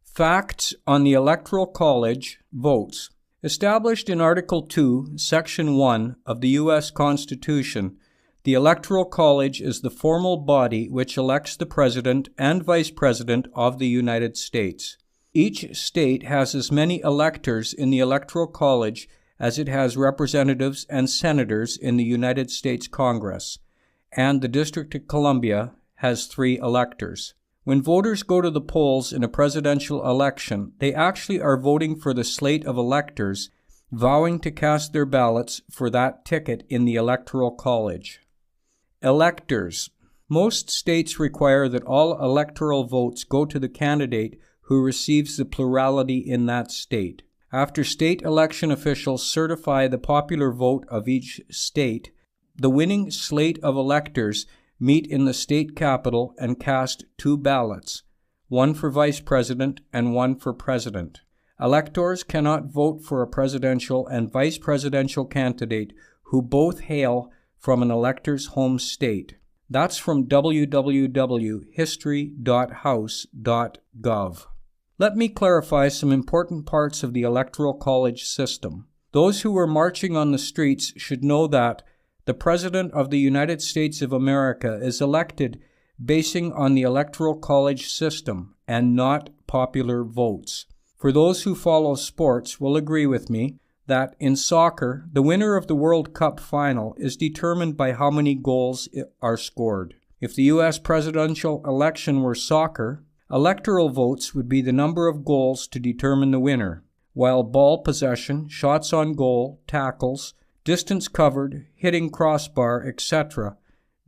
Facts on the Electoral College votes. Established in Article 2, Section 1 of the U.S. Constitution, the Electoral College is the formal body which elects the President and Vice President of the United States. Each state has as many electors in the Electoral College as it has representatives and senators in the United States Congress, and the District of Columbia has 3 electors. When voters go to the polls in a presidential election, they actually are voting for the slate of electors, vowing to cast their ballots for that ticket in the Electoral College. Electors. Most states require that all electoral votes go to the candidate who receives the plurality in that state. After state election officials certify the popular vote of each state, the winning slate of electors meet in the state capitol and cast 2 ballots, one for vice president and one for president. Electors cannot vote for a presidential and vice presidential candidate who both hail from an elector's home state. That's from www.history.house.gov. Let me clarify some important parts of the Electoral College system. Those who were marching on the streets should know that the President of the United States of America is elected basing on the Electoral College system and not popular votes. For those who follow sports will agree with me that in soccer, the winner of the World Cup final is determined by how many goals are scored. If the U.S. presidential election were soccer, electoral votes would be the number of goals to determine the winner, while ball possession, shots on goal, tackles, distance covered, hitting crossbar, etc.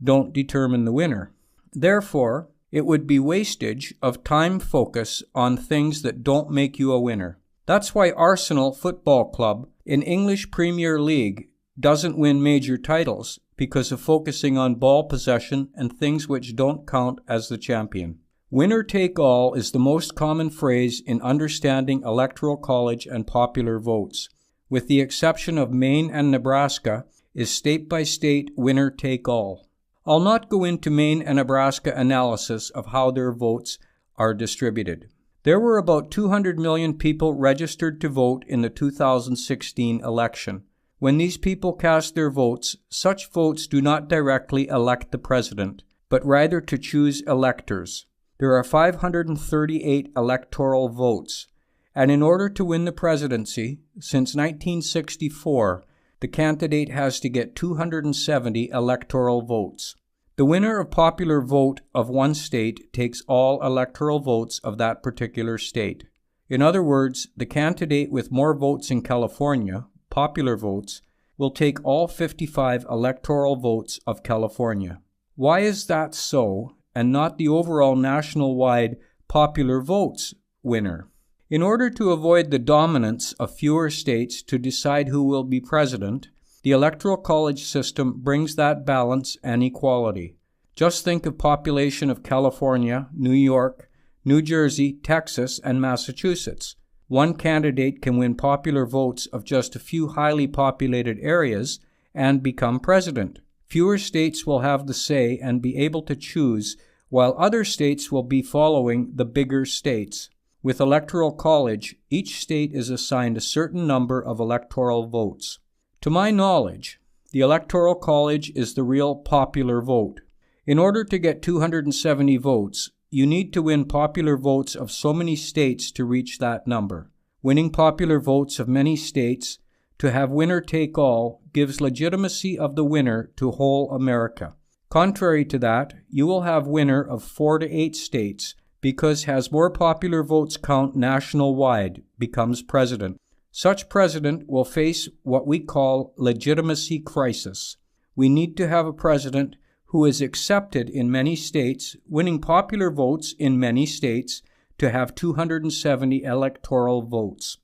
don't determine the winner. Therefore, it would be wastage of time focus on things that don't make you a winner. That's why Arsenal Football Club in English Premier League doesn't win major titles, because of focusing on ball possession and things which don't count as the champion. Winner take all is the most common phrase in understanding Electoral College and popular votes. With the exception of Maine and Nebraska, is state-by-state winner take all. I'll not go into Maine and Nebraska analysis of how their votes are distributed. There were about 200 million people registered to vote in the 2016 election. When these people cast their votes, such votes do not directly elect the president, but rather to choose electors. There are 538 electoral votes, and in order to win the presidency, since 1964, the candidate has to get 270 electoral votes. The winner of popular vote of one state takes all electoral votes of that particular state. In other words, the candidate with more votes in California, popular votes, will take all 55 electoral votes of California. Why is that so, and not the overall national-wide popular votes winner? In order to avoid the dominance of fewer states to decide who will be president, the Electoral College system brings that balance and equality. Just think of population of California, New York, New Jersey, Texas, and Massachusetts. One candidate can win popular votes of just a few highly populated areas and become president. Fewer states will have the say and be able to choose, while other states will be following the bigger states. With Electoral College, each state is assigned a certain number of electoral votes. To my knowledge, the Electoral College is the real popular vote. In order to get 270 votes, you need to win popular votes of so many states to reach that number. Winning popular votes of many states to have winner take all gives legitimacy of the winner to whole America. Contrary to that, you will have winner of 4 to 8 states because has more popular votes count national-wide, becomes president. Such president will face what we call legitimacy crisis. We need to have a president who is accepted in many states, winning popular votes in many states to have 270 electoral votes.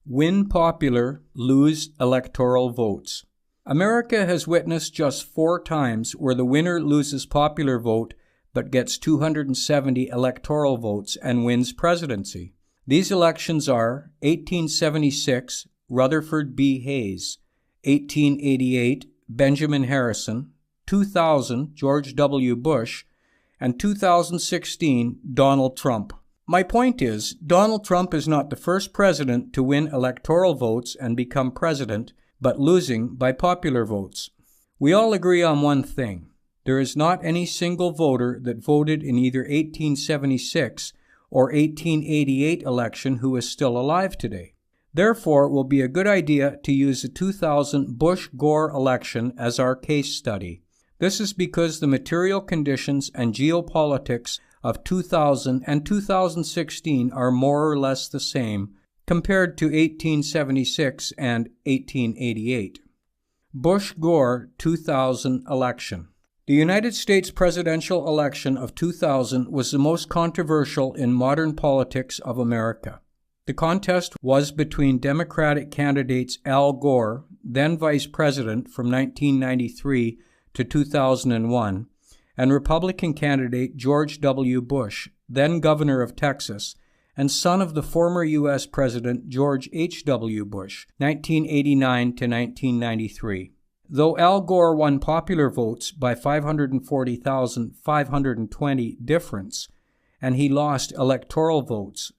Win popular, lose electoral votes. America has witnessed just 4 times where the winner loses popular vote but gets 270 electoral votes and wins presidency. These elections are 1876, Rutherford B. Hayes, 1888, Benjamin Harrison, 2000, George W. Bush, and 2016, Donald Trump. My point is, Donald Trump is not the first president to win electoral votes and become president, but losing by popular votes. We all agree on one thing. There is not any single voter that voted in either 1876 or 1888 election who is still alive today. Therefore, it will be a good idea to use the 2000 Bush-Gore election as our case study. This is because the material conditions and geopolitics of 2000 and 2016 are more or less the same compared to 1876 and 1888. Bush-Gore 2000 election. The United States presidential election of 2000 was the most controversial in modern politics of America. The contest was between Democratic candidates Al Gore, then Vice President from 1993 to 2001, and Republican candidate George W. Bush, then Governor of Texas, and son of the former U.S. President George H.W. Bush, 1989 to 1993. Though Al Gore won popular votes by 540,520 difference, and he lost electoral votes,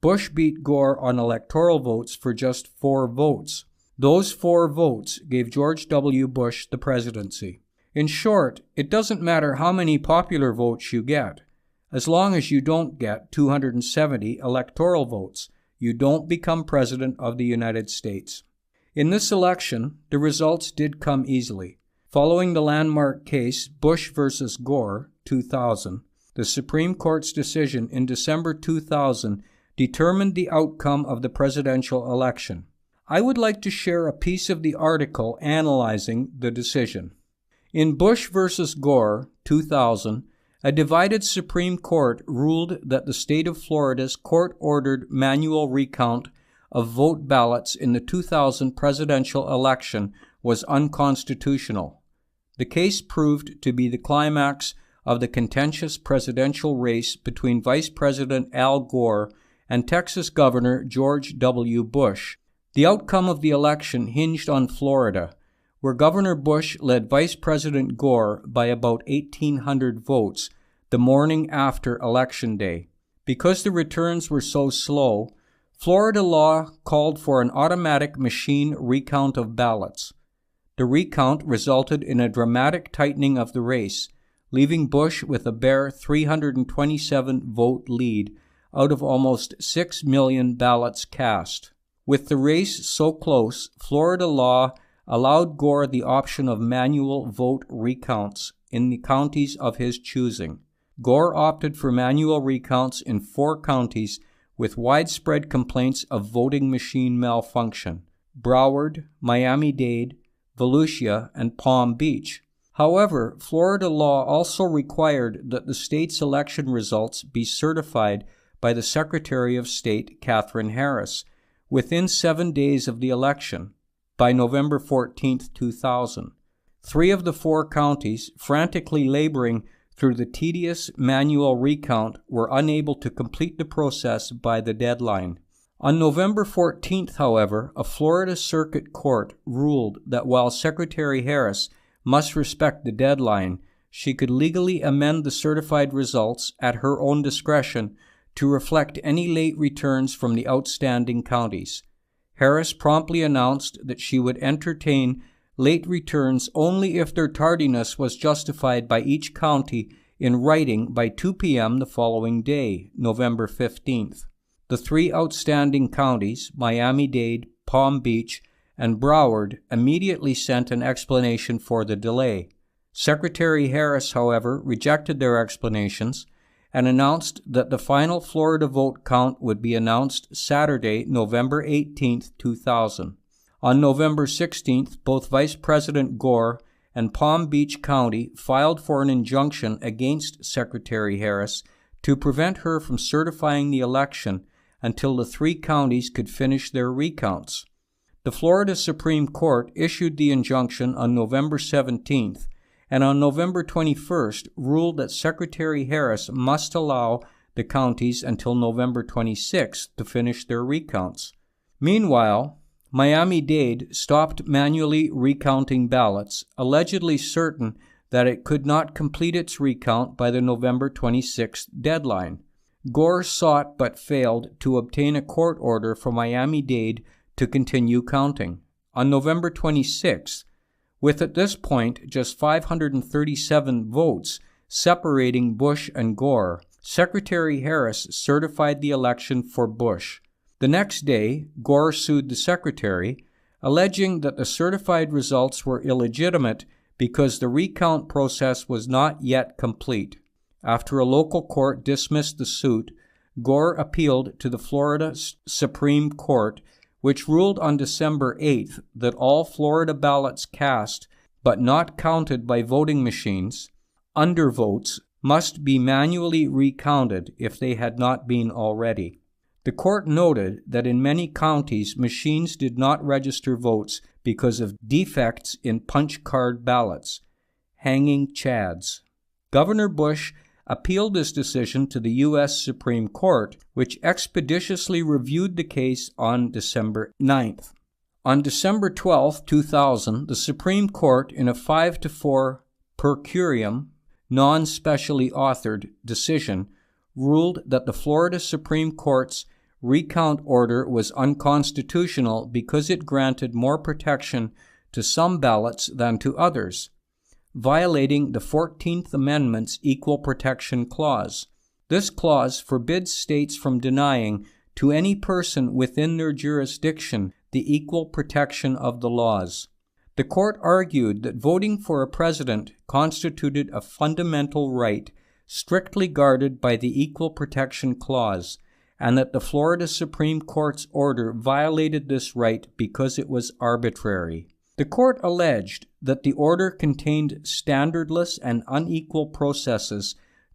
Bush beat Gore on electoral votes for just 4 votes. Those 4 votes gave George W. Bush the presidency. In short, it doesn't matter how many popular votes you get. As long as you don't get 270 electoral votes, you don't become President of the United States. In this election, the results did come easily. Following the landmark case Bush versus Gore, 2000, the Supreme Court's decision in December 2000 determined the outcome of the presidential election. I would like to share a piece of the article analyzing the decision. In Bush versus Gore, 2000, a divided Supreme Court ruled that the state of Florida's court-ordered manual recount of vote ballots in the 2000 presidential election was unconstitutional. The case proved to be the climax of the contentious presidential race between Vice President Al Gore and Texas Governor George W. Bush. The outcome of the election hinged on Florida, where Governor Bush led Vice President Gore by about 1,800 votes the morning after Election Day. Because the returns were so slow, Florida law called for an automatic machine recount of ballots. The recount resulted in a dramatic tightening of the race, leaving Bush with a bare 327-vote lead out of almost 6 million ballots cast. With the race so close, Florida law allowed Gore the option of manual vote recounts in the counties of his choosing. Gore opted for manual recounts in 4 counties with widespread complaints of voting machine malfunction: Broward, Miami-Dade, Volusia, and Palm Beach. However, Florida law also required that the state's election results be certified by the Secretary of State, Katherine Harris, within 7 days of the election, by November 14, 2000. 3 of the 4 counties, frantically laboring through the tedious manual recount, were unable to complete the process by the deadline. On November 14th, however, a Florida Circuit Court ruled that while Secretary Harris must respect the deadline, she could legally amend the certified results at her own discretion to reflect any late returns from the outstanding counties. Harris promptly announced that she would entertain late returns only if their tardiness was justified by each county in writing by 2 p.m. the following day, November 15th. The 3 outstanding counties, Miami-Dade, Palm Beach, and Broward, immediately sent an explanation for the delay. Secretary Harris, however, rejected their explanations and announced that the final Florida vote count would be announced Saturday, November 18, 2000. On November 16th, both Vice President Gore and Palm Beach County filed for an injunction against Secretary Harris to prevent her from certifying the election until the 3 counties could finish their recounts. The Florida Supreme Court issued the injunction on November 17th, and on November 21st ruled that Secretary Harris must allow the counties until November 26th to finish their recounts. Meanwhile, Miami-Dade stopped manually recounting ballots, allegedly certain that it could not complete its recount by the November 26th deadline. Gore sought but failed to obtain a court order for Miami-Dade to continue counting. On November 26th, with at this point just 537 votes separating Bush and Gore, Secretary Harris certified the election for Bush. The next day, Gore sued the secretary, alleging that the certified results were illegitimate because the recount process was not yet complete. After a local court dismissed the suit, Gore appealed to the Florida Supreme Court, which ruled on December 8th that all Florida ballots cast but not counted by voting machines, undervotes, must be manually recounted if they had not been already. The court noted that in many counties, machines did not register votes because of defects in punch card ballots, hanging chads. Governor Bush appealed this decision to the U.S. Supreme Court, which expeditiously reviewed the case on December 9th. On December 12, 2000, the Supreme Court, in a 5-4 per curiam, non-specially authored decision, ruled that the Florida Supreme Court's recount order was unconstitutional because it granted more protection to some ballots than to others. violating the 14th Amendment's Equal Protection Clause. This clause forbids states from denying to any person within their jurisdiction the equal protection of the laws. The court argued that voting for a president constituted a fundamental right strictly guarded by the Equal Protection Clause, and that the Florida Supreme Court's order violated this right because it was arbitrary. The court alleged that the order contained standardless and unequal processes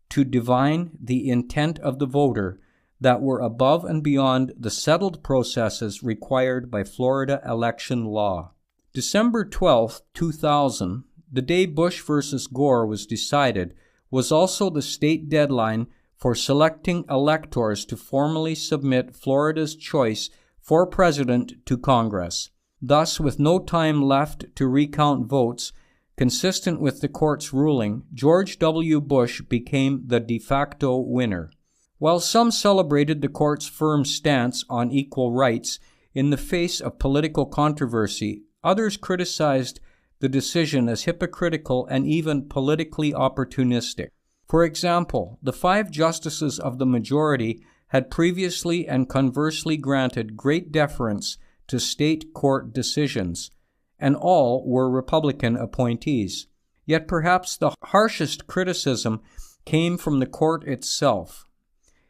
to divine the intent of the voter that were above and beyond the settled processes required by Florida election law. December 12, 2000, the day Bush versus Gore was decided, was also the state deadline for selecting electors to formally submit Florida's choice for president to Congress. Thus, with no time left to recount votes, consistent with the court's ruling, George W. Bush became the de facto winner. While some celebrated the court's firm stance on equal rights in the face of political controversy, others criticized the decision as hypocritical and even politically opportunistic. For example, the 5 justices of the majority had previously and conversely granted great deference to state court decisions, and all were Republican appointees. Yet perhaps the harshest criticism came from the court itself.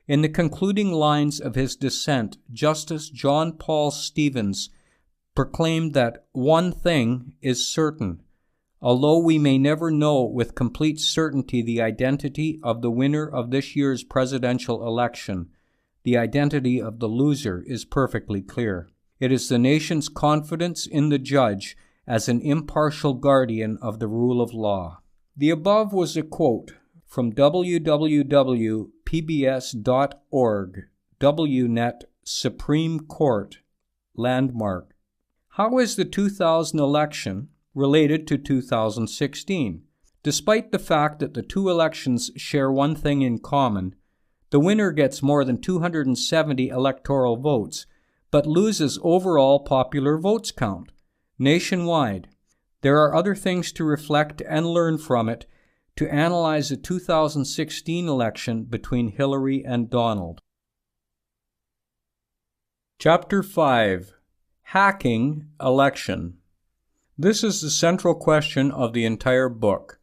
In the concluding lines of his dissent, Justice John Paul Stevens proclaimed that one thing is certain. Although we may never know with complete certainty the identity of the winner of this year's presidential election, the identity of the loser is perfectly clear. It is the nation's confidence in the judge as an impartial guardian of the rule of law. The above was a quote from www.pbs.org, WNet Supreme Court, Landmark. How is the 2000 election related to 2016? Despite the fact that the 2 elections share one thing in common, the winner gets more than 270 electoral votes, but loses overall popular votes count. Nationwide, there are other things to reflect and learn from it to analyze the 2016 election between Hillary and Donald. Chapter 5. Hacking Election. This is the central question of the entire book.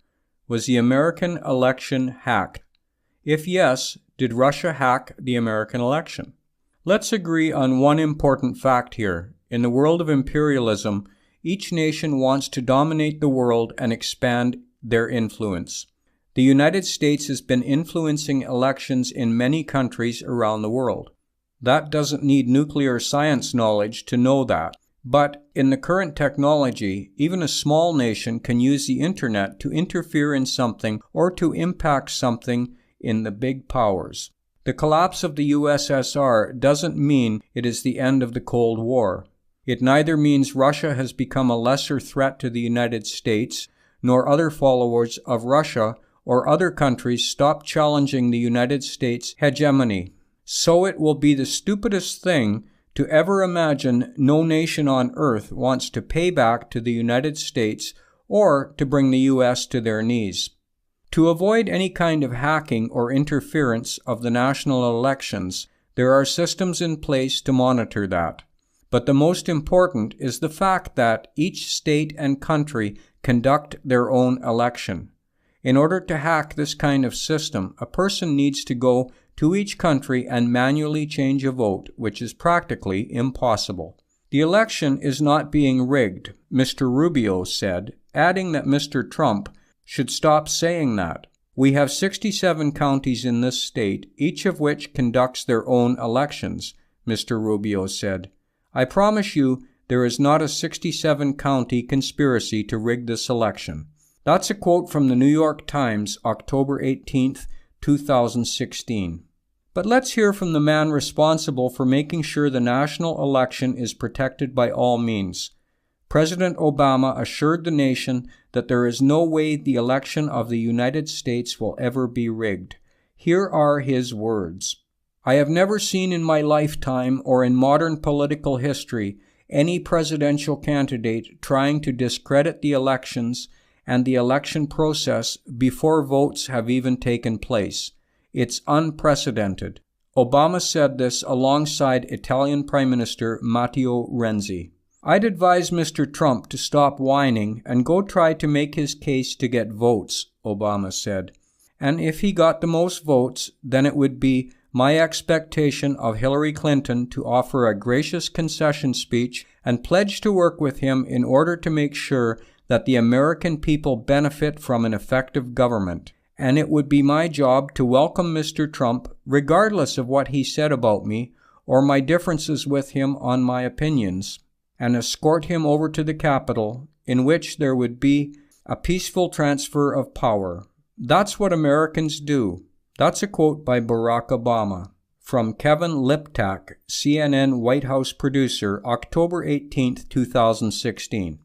Was the American election hacked? If yes, did Russia hack the American election? Let's agree on one important fact here. In the world of imperialism, each nation wants to dominate the world and expand their influence. The United States has been influencing elections in many countries around the world. That doesn't need nuclear science knowledge to know that. But in the current technology, even a small nation can use the internet to interfere in something or to impact something in the big powers. The collapse of the USSR doesn't mean it is the end of the Cold War. It neither means Russia has become a lesser threat to the United States, nor other followers of Russia or other countries stop challenging the United States' hegemony. So it will be the stupidest thing to ever imagine no nation on earth wants to pay back to the United States or to bring the U.S. to their knees. To avoid any kind of hacking or interference of the national elections, there are systems in place to monitor that. But the most important is the fact that each state and country conduct their own election. In order to hack this kind of system, a person needs to go to each country and manually change a vote, which is practically impossible. The election is not being rigged, Mr. Rubio said, adding that Mr. Trump should stop saying that. We have 67 counties in this state, each of which conducts their own elections, Mr. Rubio said. I promise you there is not a 67-county conspiracy to rig this election. That's a quote from the New York Times, October 18, 2016. But let's hear from the man responsible for making sure the national election is protected by all means. President Obama assured the nation that there is no way the election of the United States will ever be rigged. Here are his words. I have never seen in my lifetime or in modern political history any presidential candidate trying to discredit the elections and the election process before votes have even taken place. It's unprecedented. Obama said this alongside Italian Prime Minister Matteo Renzi. I'd advise Mr. Trump to stop whining and go try to make his case to get votes, Obama said. And if he got the most votes, then it would be my expectation of Hillary Clinton to offer a gracious concession speech and pledge to work with him in order to make sure that the American people benefit from an effective government. And it would be my job to welcome Mr. Trump regardless of what he said about me or my differences with him on my opinions, and escort him over to the Capitol, in which there would be a peaceful transfer of power. That's what Americans do. That's a quote by Barack Obama. From Kevin Liptak, CNN White House producer, October 18, 2016.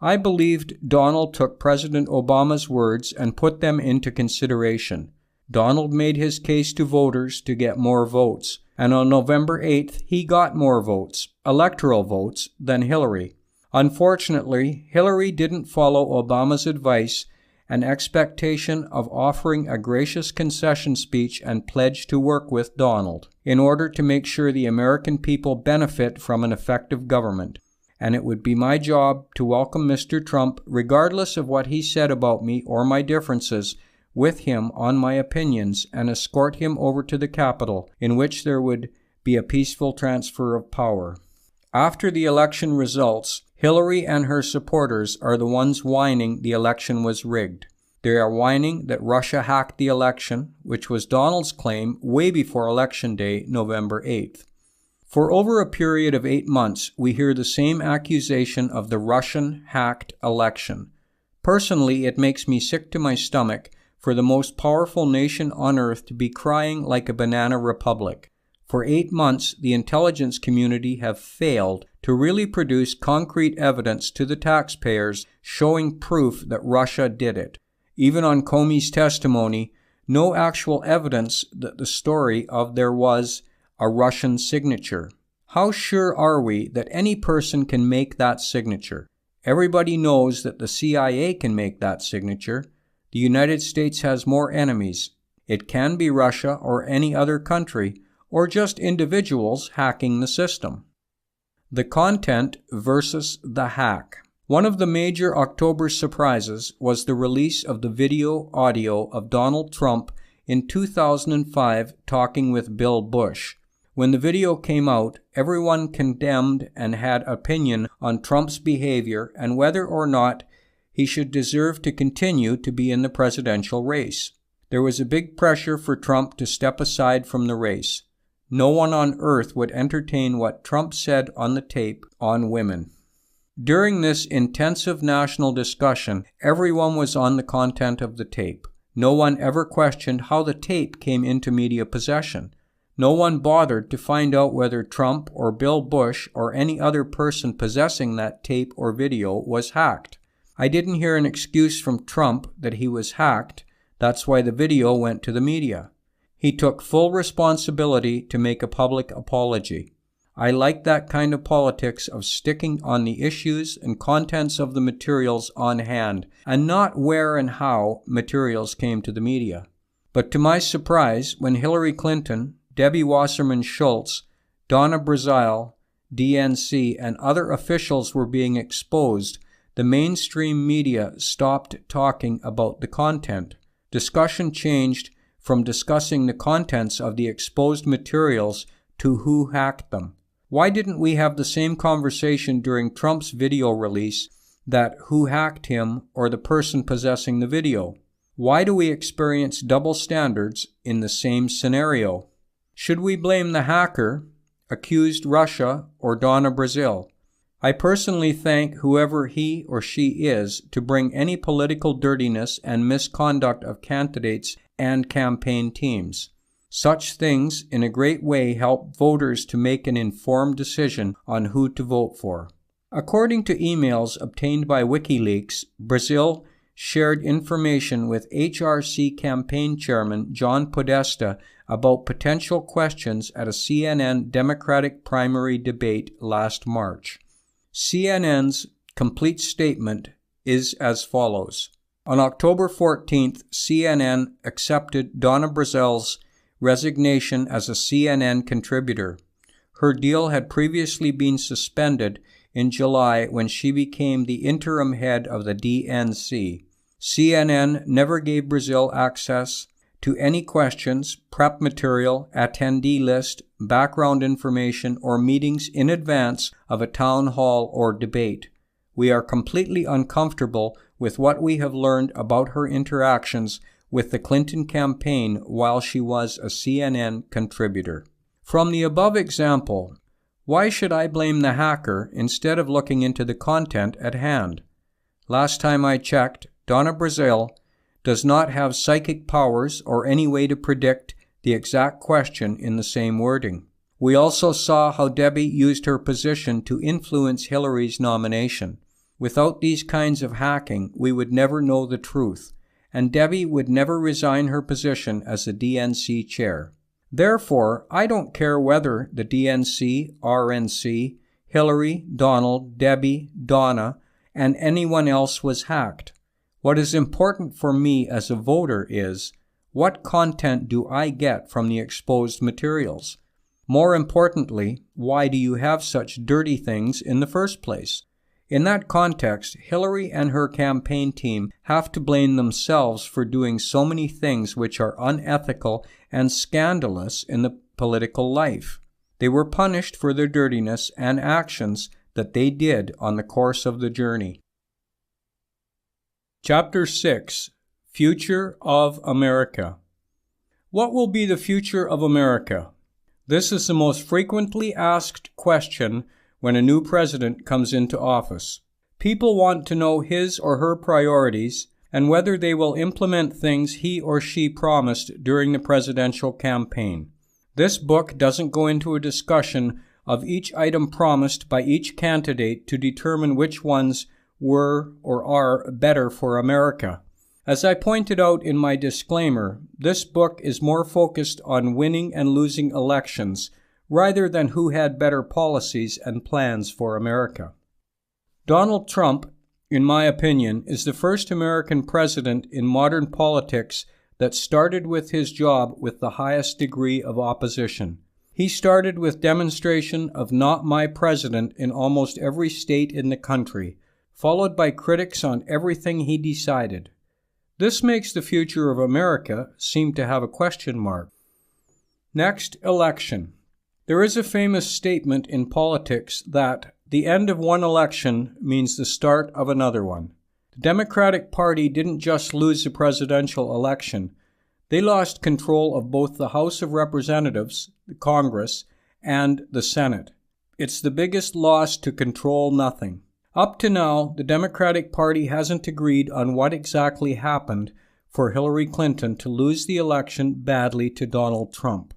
I believed Donald took President Obama's words and put them into consideration. Donald made his case to voters to get more votes, and on November 8th, he got more votes, electoral votes, than Hillary. Unfortunately, Hillary didn't follow Obama's advice and expectation of offering a gracious concession speech and pledge to work with Donald in order to make sure the American people benefit from an effective government. And it would be my job to welcome Mr. Trump regardless of what he said about me or my differences with him on my opinions, and escort him over to the Capitol, in which there would be a peaceful transfer of power. After the election results, Hillary and her supporters are the ones whining the election was rigged. They are whining that Russia hacked the election, which was Donald's claim way before Election Day, November 8th. For over a period of 8 months, we hear the same accusation of the Russian-hacked election. Personally, it makes me sick to my stomach for the most powerful nation on earth to be crying like a banana republic. For 8 months, the intelligence community have failed to really produce concrete evidence to the taxpayers showing proof that Russia did it. Even on Comey's testimony, no actual evidence that the story of there was a Russian signature. How sure are we that any person can make that signature? Everybody knows that the CIA can make that signature. The United States has more enemies. It can be Russia or any other country, or just individuals hacking the system. The content versus the hack. One of the major October surprises was the release of the video-audio of Donald Trump in 2005 talking with Bill Bush. When the video came out, everyone condemned and had opinion on Trump's behavior and whether or not he should deserve to continue to be in the presidential race. There was a big pressure for Trump to step aside from the race. No one on earth would entertain what Trump said on the tape on women. During this intensive national discussion, everyone was on the content of the tape. No one ever questioned how the tape came into media possession. No one bothered to find out whether Trump or Bill Bush or any other person possessing that tape or video was hacked. I didn't hear an excuse from Trump that he was hacked. That's why the video went to the media. He took full responsibility to make a public apology. I like that kind of politics of sticking on the issues and contents of the materials on hand, and not where and how materials came to the media. But to my surprise, when Hillary Clinton, Debbie Wasserman Schultz, Donna Brazile, DNC, and other officials were being exposed, the mainstream media stopped talking about the content. Discussion changed from discussing the contents of the exposed materials to who hacked them. Why didn't we have the same conversation during Trump's video release that who hacked him or the person possessing the video? Why do we experience double standards in the same scenario? Should we blame the hacker, accused Russia, or Donna Brazile? I personally thank whoever he or she is to bring any political dirtiness and misconduct of candidates and campaign teams. Such things in a great way help voters to make an informed decision on who to vote for. According to emails obtained by WikiLeaks, Brazile shared information with HRC campaign chairman John Podesta about potential questions at a CNN Democratic primary debate last March. CNN's complete statement is as follows. On October 14th, CNN accepted Donna Brazel's resignation as a CNN contributor. Her deal had previously been suspended in July when she became the interim head of the DNC. CNN never gave Brazel access to any questions, prep material, attendee list, background information, or meetings in advance of a town hall or debate. We are completely uncomfortable with what we have learned about her interactions with the Clinton campaign while she was a CNN contributor. From the above example, why should I blame the hacker instead of looking into the content at hand? Last time I checked, Donna Brazel does not have psychic powers or any way to predict the exact question in the same wording. We also saw how Debbie used her position to influence Hillary's nomination. Without these kinds of hacking, we would never know the truth, and Debbie would never resign her position as the DNC chair. Therefore, I don't care whether the DNC, RNC, Hillary, Donald, Debbie, Donna, and anyone else was hacked. What is important for me as a voter is, what content do I get from the exposed materials? More importantly, why do you have such dirty things in the first place? In that context, Hillary and her campaign team have to blame themselves for doing so many things which are unethical and scandalous in the political life. They were punished for their dirtiness and actions that they did on the course of the journey. Chapter 6. Future of America. What will be the future of America? This is the most frequently asked question when a new president comes into office. People want to know his or her priorities and whether they will implement things he or she promised during the presidential campaign. This book doesn't go into a discussion of each item promised by each candidate to determine which ones were or are better for America. As I pointed out in my disclaimer, this book is more focused on winning and losing elections rather than who had better policies and plans for America. Donald Trump, in my opinion, is the first American president in modern politics that started with his job with the highest degree of opposition. He started with demonstration of "Not My President" in almost every state in the country, followed by critics on everything he decided. This makes the future of America seem to have a question mark. Next, election. There is a famous statement in politics that the end of one election means the start of another one. The Democratic Party didn't just lose the presidential election. They lost control of both the House of Representatives, the Congress, and the Senate. It's the biggest loss to control nothing. Up to now, the Democratic Party hasn't agreed on what exactly happened for Hillary Clinton to lose the election badly to Donald Trump.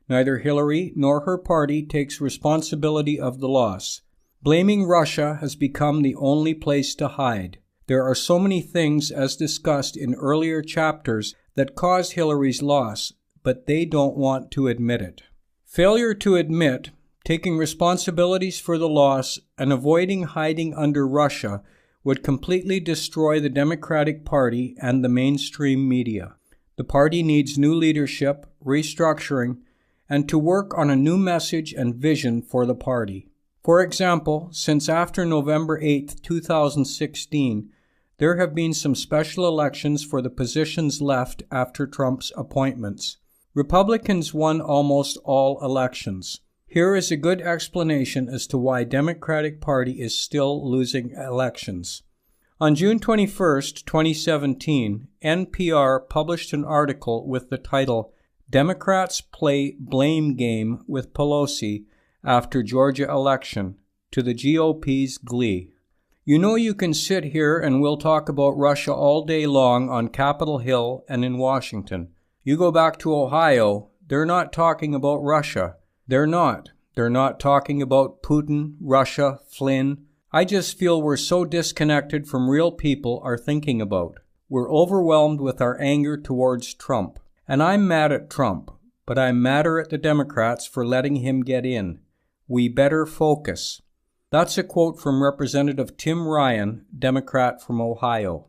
Neither Hillary nor her party takes responsibility of the loss. Blaming Russia has become the only place to hide. There are so many things, as discussed in earlier chapters, that caused Hillary's loss, but they don't want to admit it. Failure to admit, taking responsibilities for the loss, and avoiding hiding under Russia would completely destroy the Democratic Party and the mainstream media. The party needs new leadership, restructuring, and to work on a new message and vision for the party. For example, since after November 8, 2016, there have been some special elections for the positions left after Trump's appointments. Republicans won almost all elections. Here is a good explanation as to why Democratic Party is still losing elections. On June 21, 2017, NPR published an article with the title, "Democrats Play Blame Game with Pelosi After Georgia Election, to the GOP's Glee." You know, you can sit here and we'll talk about Russia all day long on Capitol Hill and in Washington. You go back to Ohio, they're not talking about Russia. They're not. They're not talking about Putin, Russia, Flynn. I just feel we're so disconnected from real people are thinking about. We're overwhelmed with our anger towards Trump. And I'm mad at Trump, but I'm madder at the Democrats for letting him get in. We better focus. That's a quote from Representative Tim Ryan, Democrat from Ohio.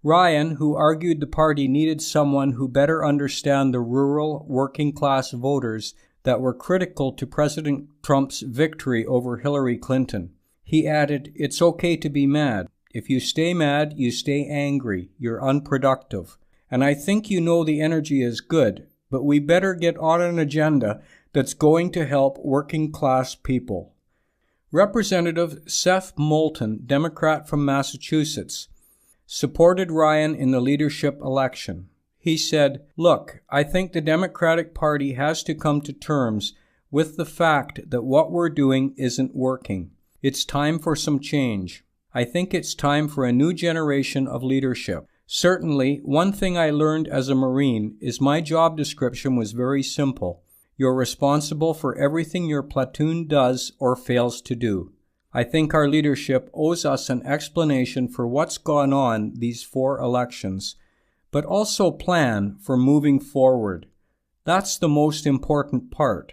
Ryan, who argued the party needed someone who better understand the rural, working-class voters that were critical to President Trump's victory over Hillary Clinton. He added, "It's okay to be mad. If you stay mad, you stay angry. You're unproductive. And I think you know the energy is good, but we better get on an agenda that's going to help working-class people." Representative Seth Moulton, Democrat from Massachusetts, supported Ryan in the leadership election. He said, "Look, I think the Democratic Party has to come to terms with the fact that what we're doing isn't working. It's time for some change. I think it's time for a new generation of leadership. Certainly, one thing I learned as a Marine is my job description was very simple. You're responsible for everything your platoon does or fails to do. I think our leadership owes us an explanation for what's gone on these 4 elections, but also plan for moving forward. That's the most important part."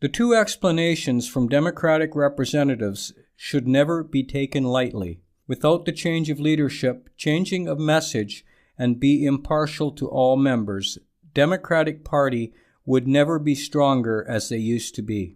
The 2 explanations from Democratic representatives should never be taken lightly. Without the change of leadership, changing of message, and be impartial to all members, Democratic Party would never be stronger as they used to be.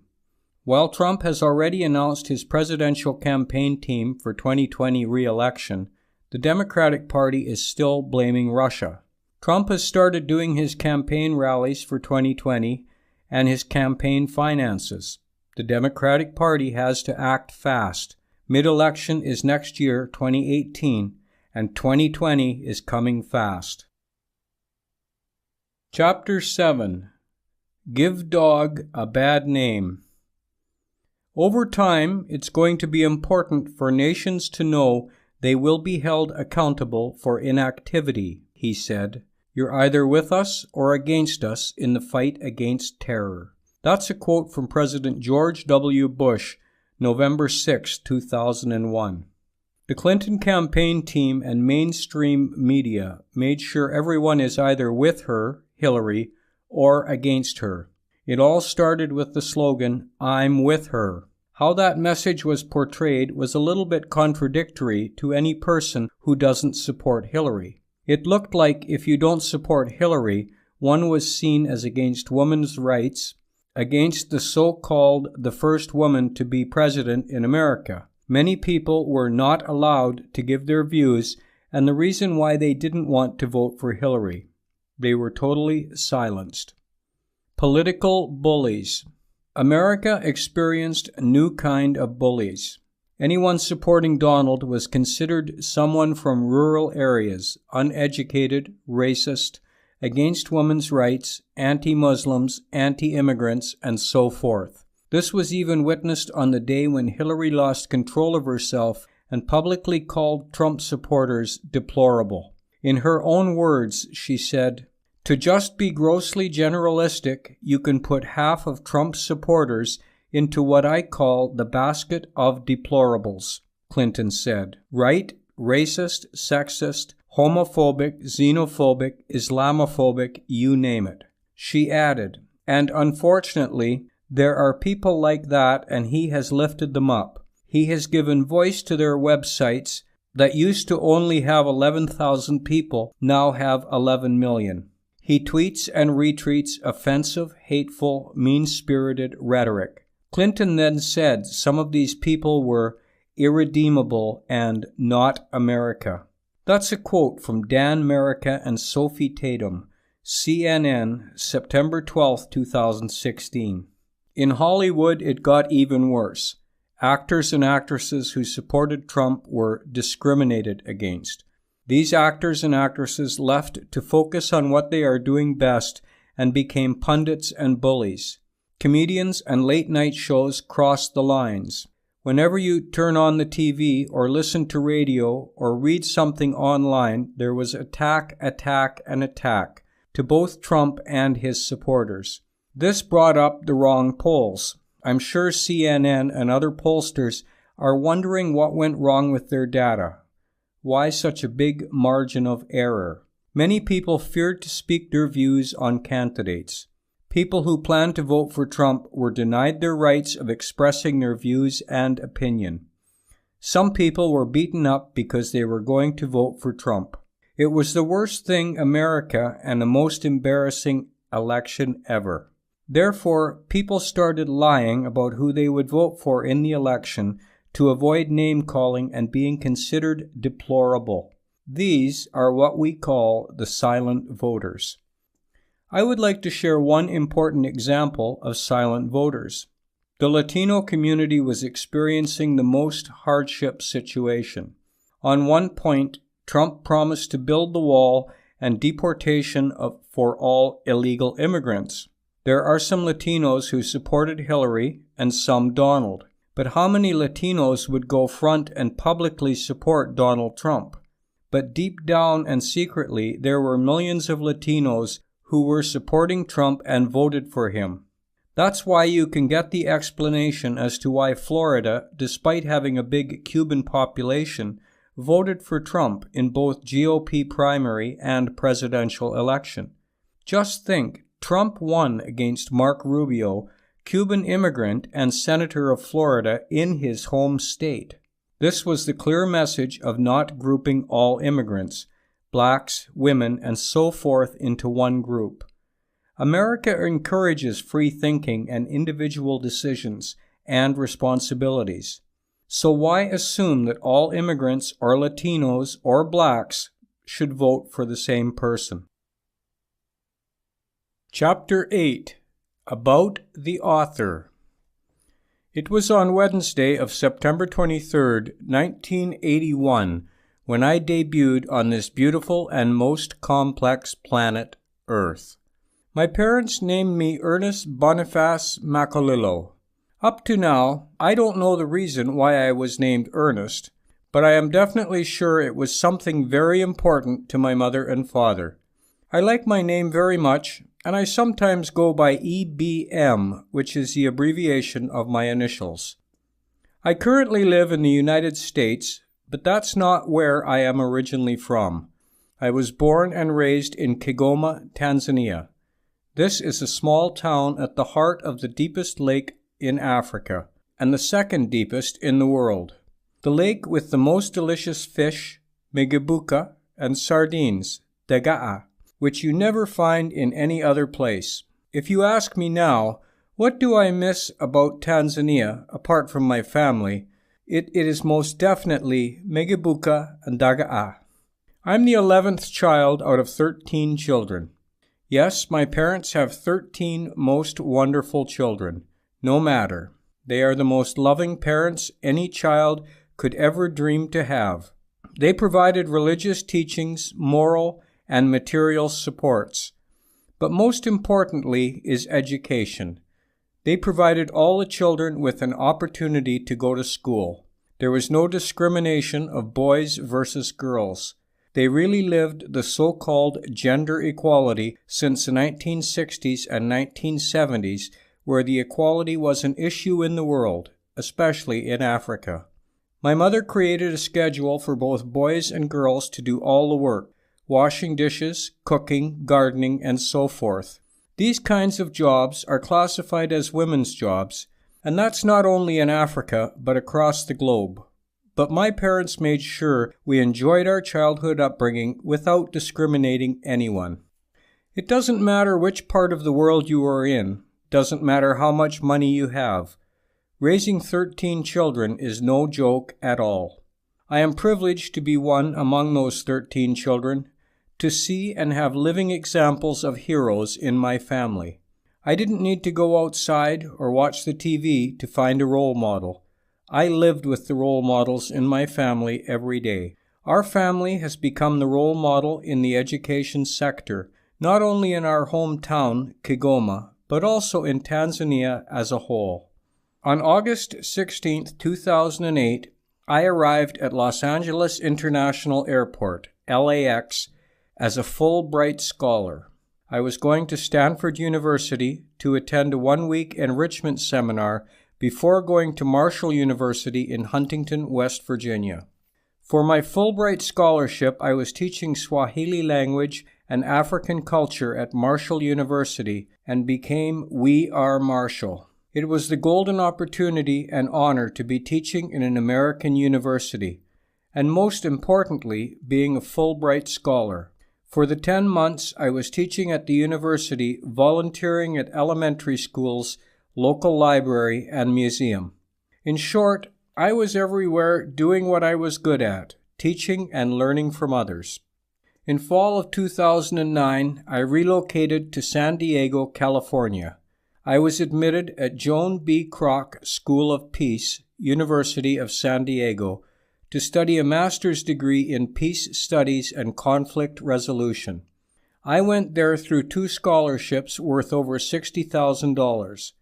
While Trump has already announced his presidential campaign team for 2020 re-election, the Democratic Party is still blaming Russia. Trump has started doing his campaign rallies for 2020 and his campaign finances. The Democratic Party has to act fast. Mid-election is next year, 2018, and 2020 is coming fast. Chapter 7. Give Dog a Bad Name. Over time, it's going to be important for nations to know they will be held accountable for inactivity, he said. You're either with us or against us in the fight against terror. That's a quote from President George W. Bush, November 6, 2001. The Clinton campaign team and mainstream media made sure everyone is either with her, Hillary, or against her. It all started with the slogan, "I'm with her." How that message was portrayed was a little bit contradictory to any person who doesn't support Hillary. It looked like if you don't support Hillary, one was seen as against women's rights, against the so-called the first woman to be president in America. Many people were not allowed to give their views and the reason why they didn't want to vote for Hillary. They were totally silenced. Political bullies. America experienced a new kind of bullies. Anyone supporting Donald was considered someone from rural areas, uneducated, racist, against women's rights, anti-Muslims, anti-immigrants, and so forth. This was even witnessed on the day when Hillary lost control of herself and publicly called Trump supporters deplorable. In her own words, she said, "To just be grossly generalistic, you can put half of Trump's supporters into what I call the basket of deplorables," Clinton said. Right, racist, sexist, homophobic, xenophobic, Islamophobic, you name it. She added, "And unfortunately, there are people like that and he has lifted them up. He has given voice to their websites that used to only have 11,000 people, now have 11 million. He tweets and retweets offensive, hateful, mean-spirited rhetoric." Clinton then said some of these people were irredeemable and not America. That's a quote from Dan Merica and Sophie Tatum, CNN, September 12, 2016. In Hollywood, it got even worse. Actors and actresses who supported Trump were discriminated against. These actors and actresses left to focus on what they are doing best and became pundits and bullies. Comedians and late-night shows crossed the lines. Whenever you turn on the TV or listen to radio or read something online, there was attack, and attack to both Trump and his supporters. This brought up the wrong polls. I'm sure CNN and other pollsters are wondering what went wrong with their data. Why such a big margin of error? Many people feared to speak their views on candidates. People who planned to vote for Trump were denied their rights of expressing their views and opinion. Some people were beaten up because they were going to vote for Trump. It was the worst thing America and the most embarrassing election ever. Therefore, people started lying about who they would vote for in the election to avoid name-calling and being considered deplorable. These are what we call the silent voters. I would like to share one important example of silent voters. The Latino community was experiencing the most hardship situation. On one point, Trump promised to build the wall and deportation for all illegal immigrants. There are some Latinos who supported Hillary and some Donald. But how many Latinos would go front and publicly support Donald Trump? But deep down and secretly, there were millions of Latinos who were supporting Trump and voted for him. That's why you can get the explanation as to why Florida, despite having a big Cuban population, voted for Trump in both GOP primary and presidential election. Just think, Trump won against Marco Rubio, Cuban immigrant and senator of Florida, in his home state. This was the clear message of not grouping all immigrants, blacks, women, and so forth into one group. America encourages free thinking and individual decisions and responsibilities. So why assume that all immigrants or Latinos or blacks should vote for the same person? Chapter 8. About the Author. It was on Wednesday of September 23, 1981, when I debuted on this beautiful and most complex planet, Earth. My parents named me Ernest Boniface MAKULILO. Up to now, I don't know the reason why I was named Ernest, but I am definitely sure it was something very important to my mother and father. I like my name very much, and I sometimes go by EBM, which is the abbreviation of my initials. I currently live in the United States, but that's not where I am originally from. I was born and raised in Kigoma, Tanzania. This is a small town at the heart of the deepest lake in Africa, and the second deepest in the world. The lake with the most delicious fish, migebuka, and sardines, dagaa, which you never find in any other place. If you ask me now, what do I miss about Tanzania, apart from my family, it is most definitely migebuka and dagaa. I'm the 11th child out of 13 children. Yes, my parents have 13 most wonderful children. No matter. They are the most loving parents any child could ever dream to have. They provided religious teachings, moral, and material supports. But most importantly is education. They provided all the children with an opportunity to go to school. There was no discrimination of boys versus girls. They really lived the so-called gender equality since the 1960s and 1970s, where the equality was an issue in the world, especially in Africa. My mother created a schedule for both boys and girls to do all the work, washing dishes, cooking, gardening, and so forth. These kinds of jobs are classified as women's jobs, and that's not only in Africa, but across the globe. But my parents made sure we enjoyed our childhood upbringing without discriminating anyone. It doesn't matter which part of the world you are in, doesn't matter how much money you have. Raising 13 children is no joke at all. I am privileged to be one among those 13 children, to see and have living examples of heroes in my family. I didn't need to go outside or watch the TV to find a role model. I lived with the role models in my family every day. Our family has become the role model in the education sector, not only in our hometown, Kigoma, but also in Tanzania as a whole. On August 16, 2008, I arrived at Los Angeles International Airport, LAX, as a Fulbright scholar. I was going to Stanford University to attend a one-week enrichment seminar before going to Marshall University in Huntington, West Virginia. For my Fulbright scholarship, I was teaching Swahili language and African Culture at Marshall University and became We Are Marshall. It was the golden opportunity and honor to be teaching in an American university, and most importantly, being a Fulbright scholar. For the 10 months I was teaching at the university, volunteering at elementary schools, local library, and museum. In short, I was everywhere doing what I was good at, teaching and learning from others. In fall of 2009, I relocated to San Diego, California. I was admitted at Joan B. Kroc School of Peace, University of San Diego, to study a master's degree in peace studies and conflict resolution. I went there through 2 scholarships worth over $60,000.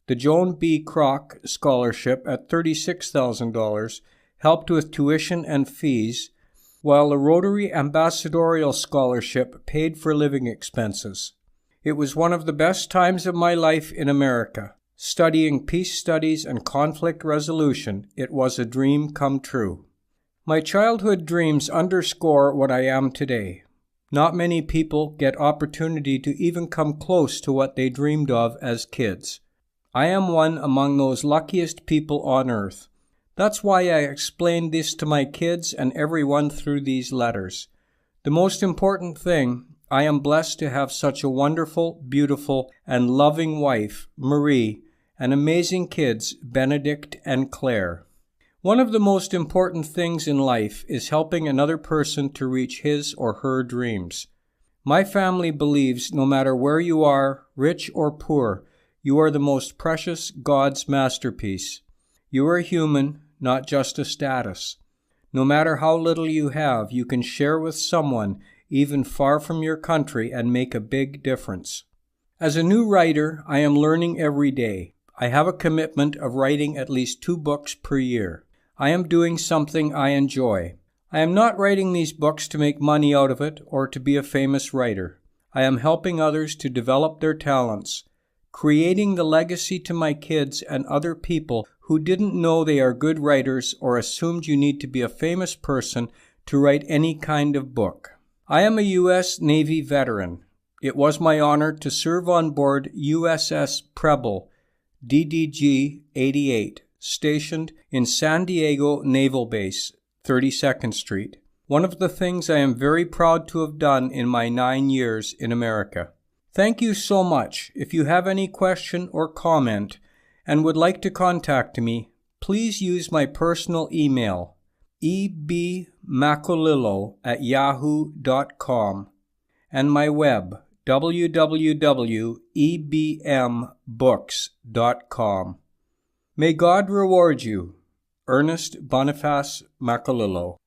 The Joan B. Kroc scholarship at $36,000 helped with tuition and fees, while the Rotary Ambassadorial Scholarship paid for living expenses. It was one of the best times of my life in America. Studying peace studies and conflict resolution, it was a dream come true. My childhood dreams underscore what I am today. Not many people get opportunity to even come close to what they dreamed of as kids. I am one among those luckiest people on earth. That's why I explain this to my kids and everyone through these letters. The most important thing, I am blessed to have such a wonderful, beautiful, and loving wife, Marie, and amazing kids, Benedict and Claire. One of the most important things in life is helping another person to reach his or her dreams. My family believes no matter where you are, rich or poor, you are the most precious God's masterpiece. You are human, not just a status. No matter how little you have, you can share with someone, even far from your country, and make a big difference. As a new writer, I am learning every day. I have a commitment of writing at least 2 books per year. I am doing something I enjoy. I am not writing these books to make money out of it or to be a famous writer. I am helping others to develop their talents, creating the legacy to my kids and other people who didn't know they are good writers or assumed you need to be a famous person to write any kind of book. I am a U.S. Navy veteran. It was my honor to serve on board USS Preble, DDG 88, stationed in San Diego Naval Base, 32nd Street. One of the things I am very proud to have done in my 9 years in America. Thank you so much. If you have any question or comment and would like to contact me, please use my personal email, ebmakulilo@yahoo.com, and my web, www.ebmbooks.com. May God reward you. Ernest Boniface Makulilo.